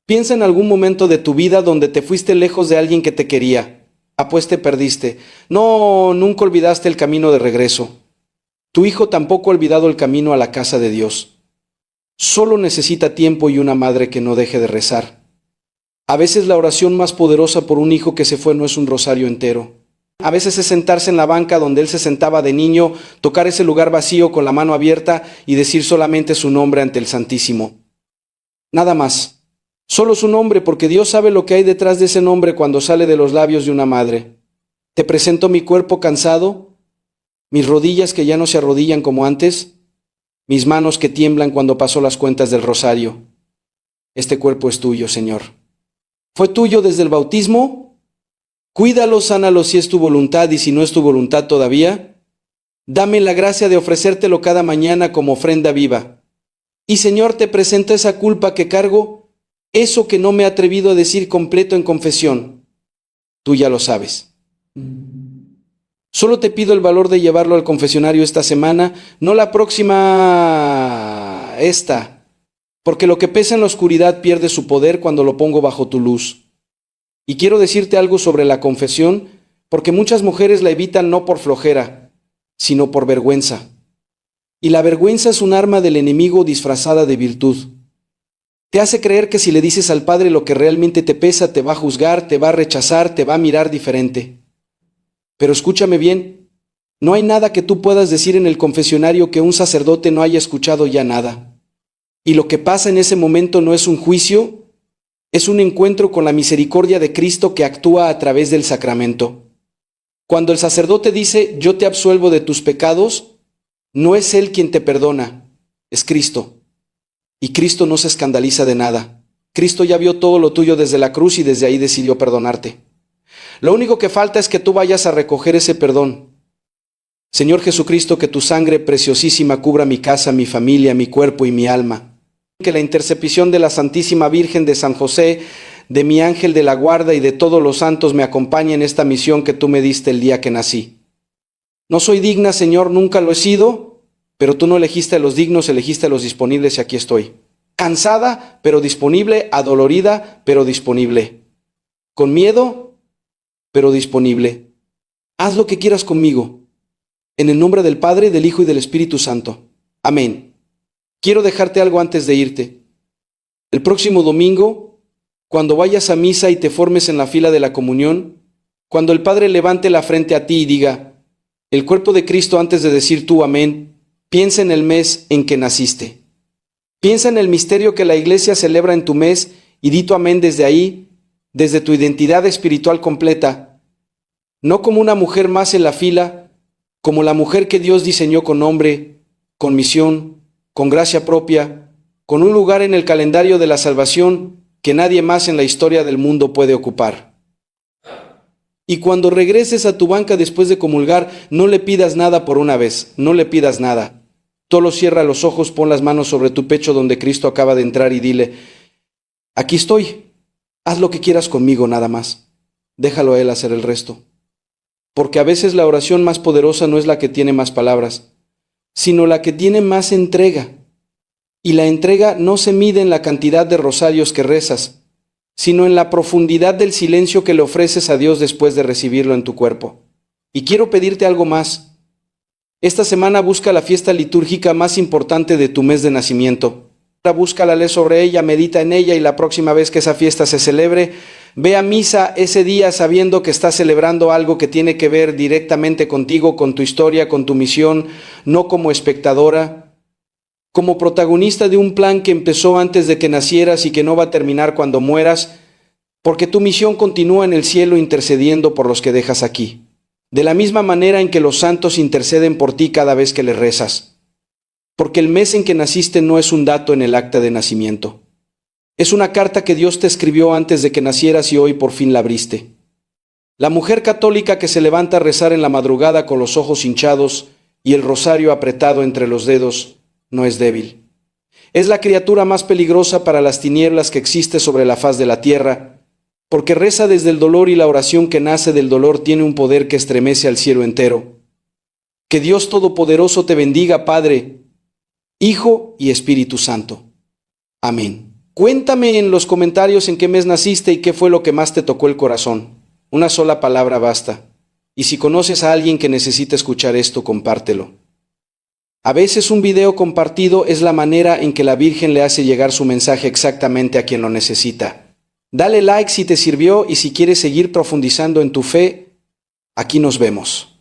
Piensa en algún momento de tu vida donde te fuiste lejos de alguien que te quería. Pues te perdiste. No, nunca olvidaste el camino de regreso. Tu hijo tampoco ha olvidado el camino a la casa de Dios. Solo necesita tiempo y una madre que no deje de rezar. A veces la oración más poderosa por un hijo que se fue no es un rosario entero. A veces es sentarse en la banca donde él se sentaba de niño, tocar ese lugar vacío con la mano abierta y decir solamente su nombre ante el Santísimo. Nada más. Solo su nombre, porque Dios sabe lo que hay detrás de ese nombre cuando sale de los labios de una madre. Te presento mi cuerpo cansado, mis rodillas que ya no se arrodillan como antes, mis manos que tiemblan cuando paso las cuentas del rosario. Este cuerpo es tuyo, Señor. ¿Fue tuyo desde el bautismo? Cuídalo, sánalo si es tu voluntad y si no es tu voluntad todavía. Dame la gracia de ofrecértelo cada mañana como ofrenda viva. Y Señor, te presento esa culpa que cargo, eso que no me he atrevido a decir completo en confesión. Tú ya lo sabes. Solo te pido el valor de llevarlo al confesionario esta semana, no la próxima, esta, porque lo que pesa en la oscuridad pierde su poder cuando lo pongo bajo tu luz. Y quiero decirte algo sobre la confesión, porque muchas mujeres la evitan no por flojera, sino por vergüenza. Y la vergüenza es un arma del enemigo disfrazada de virtud. Te hace creer que si le dices al Padre lo que realmente te pesa, te va a juzgar, te va a rechazar, te va a mirar diferente. Pero escúchame bien, no hay nada que tú puedas decir en el confesionario que un sacerdote no haya escuchado ya nada. Y lo que pasa en ese momento no es un juicio, es un encuentro con la misericordia de Cristo que actúa a través del sacramento. Cuando el sacerdote dice, yo te absuelvo de tus pecados, no es Él quien te perdona, es Cristo. Y Cristo no se escandaliza de nada. Cristo ya vio todo lo tuyo desde la cruz y desde ahí decidió perdonarte. Lo único que falta es que tú vayas a recoger ese perdón. Señor Jesucristo, que tu sangre preciosísima cubra mi casa, mi familia, mi cuerpo y mi alma. Que la intercesión de la Santísima Virgen de San José, de mi ángel de la guarda y de todos los santos me acompañe en esta misión que tú me diste el día que nací. No soy digna, Señor, nunca lo he sido, pero tú no elegiste a los dignos, elegiste a los disponibles y aquí estoy. Cansada, pero disponible, adolorida, pero disponible. Con miedo, pero disponible. Haz lo que quieras conmigo. En el nombre del Padre, del Hijo y del Espíritu Santo. Amén. Quiero dejarte algo antes de irte. El próximo domingo, cuando vayas a misa y te formes en la fila de la comunión, cuando el Padre levante la frente a ti y diga, el cuerpo de Cristo antes de decir tú amén, piensa en el mes en que naciste. Piensa en el misterio que la Iglesia celebra en tu mes y di tu amén desde ahí, desde tu identidad espiritual completa, no como una mujer más en la fila, como la mujer que Dios diseñó con nombre, con misión, con gracia propia, con un lugar en el calendario de la salvación que nadie más en la historia del mundo puede ocupar. Y cuando regreses a tu banca después de comulgar, no le pidas nada por una vez, no le pidas nada. Solo cierra los ojos, pon las manos sobre tu pecho donde Cristo acaba de entrar y dile: aquí estoy, haz lo que quieras conmigo nada más. Déjalo a Él hacer el resto. Porque a veces la oración más poderosa no es la que tiene más palabras, sino la que tiene más entrega. Y la entrega no se mide en la cantidad de rosarios que rezas, sino en la profundidad del silencio que le ofreces a Dios después de recibirlo en tu cuerpo. Y quiero pedirte algo más. Esta semana busca la fiesta litúrgica más importante de tu mes de nacimiento. Búscala, lee sobre ella, medita en ella, y la próxima vez que esa fiesta se celebre, ve a misa ese día sabiendo que estás celebrando algo que tiene que ver directamente contigo, con tu historia, con tu misión, no como espectadora, como protagonista de un plan que empezó antes de que nacieras y que no va a terminar cuando mueras, porque tu misión continúa en el cielo intercediendo por los que dejas aquí, de la misma manera en que los santos interceden por ti cada vez que les rezas. Porque el mes en que naciste no es un dato en el acta de nacimiento. Es una carta que Dios te escribió antes de que nacieras y hoy por fin la abriste. La mujer católica que se levanta a rezar en la madrugada con los ojos hinchados y el rosario apretado entre los dedos no es débil. Es la criatura más peligrosa para las tinieblas que existe sobre la faz de la tierra, porque reza desde el dolor, y la oración que nace del dolor tiene un poder que estremece al cielo entero. Que Dios Todopoderoso te bendiga, Padre, Hijo y Espíritu Santo. Amén. Cuéntame en los comentarios en qué mes naciste y qué fue lo que más te tocó el corazón. Una sola palabra basta. Y si conoces a alguien que necesite escuchar esto, compártelo. A veces un video compartido es la manera en que la Virgen le hace llegar su mensaje exactamente a quien lo necesita. Dale like si te sirvió, y si quieres seguir profundizando en tu fe, aquí nos vemos.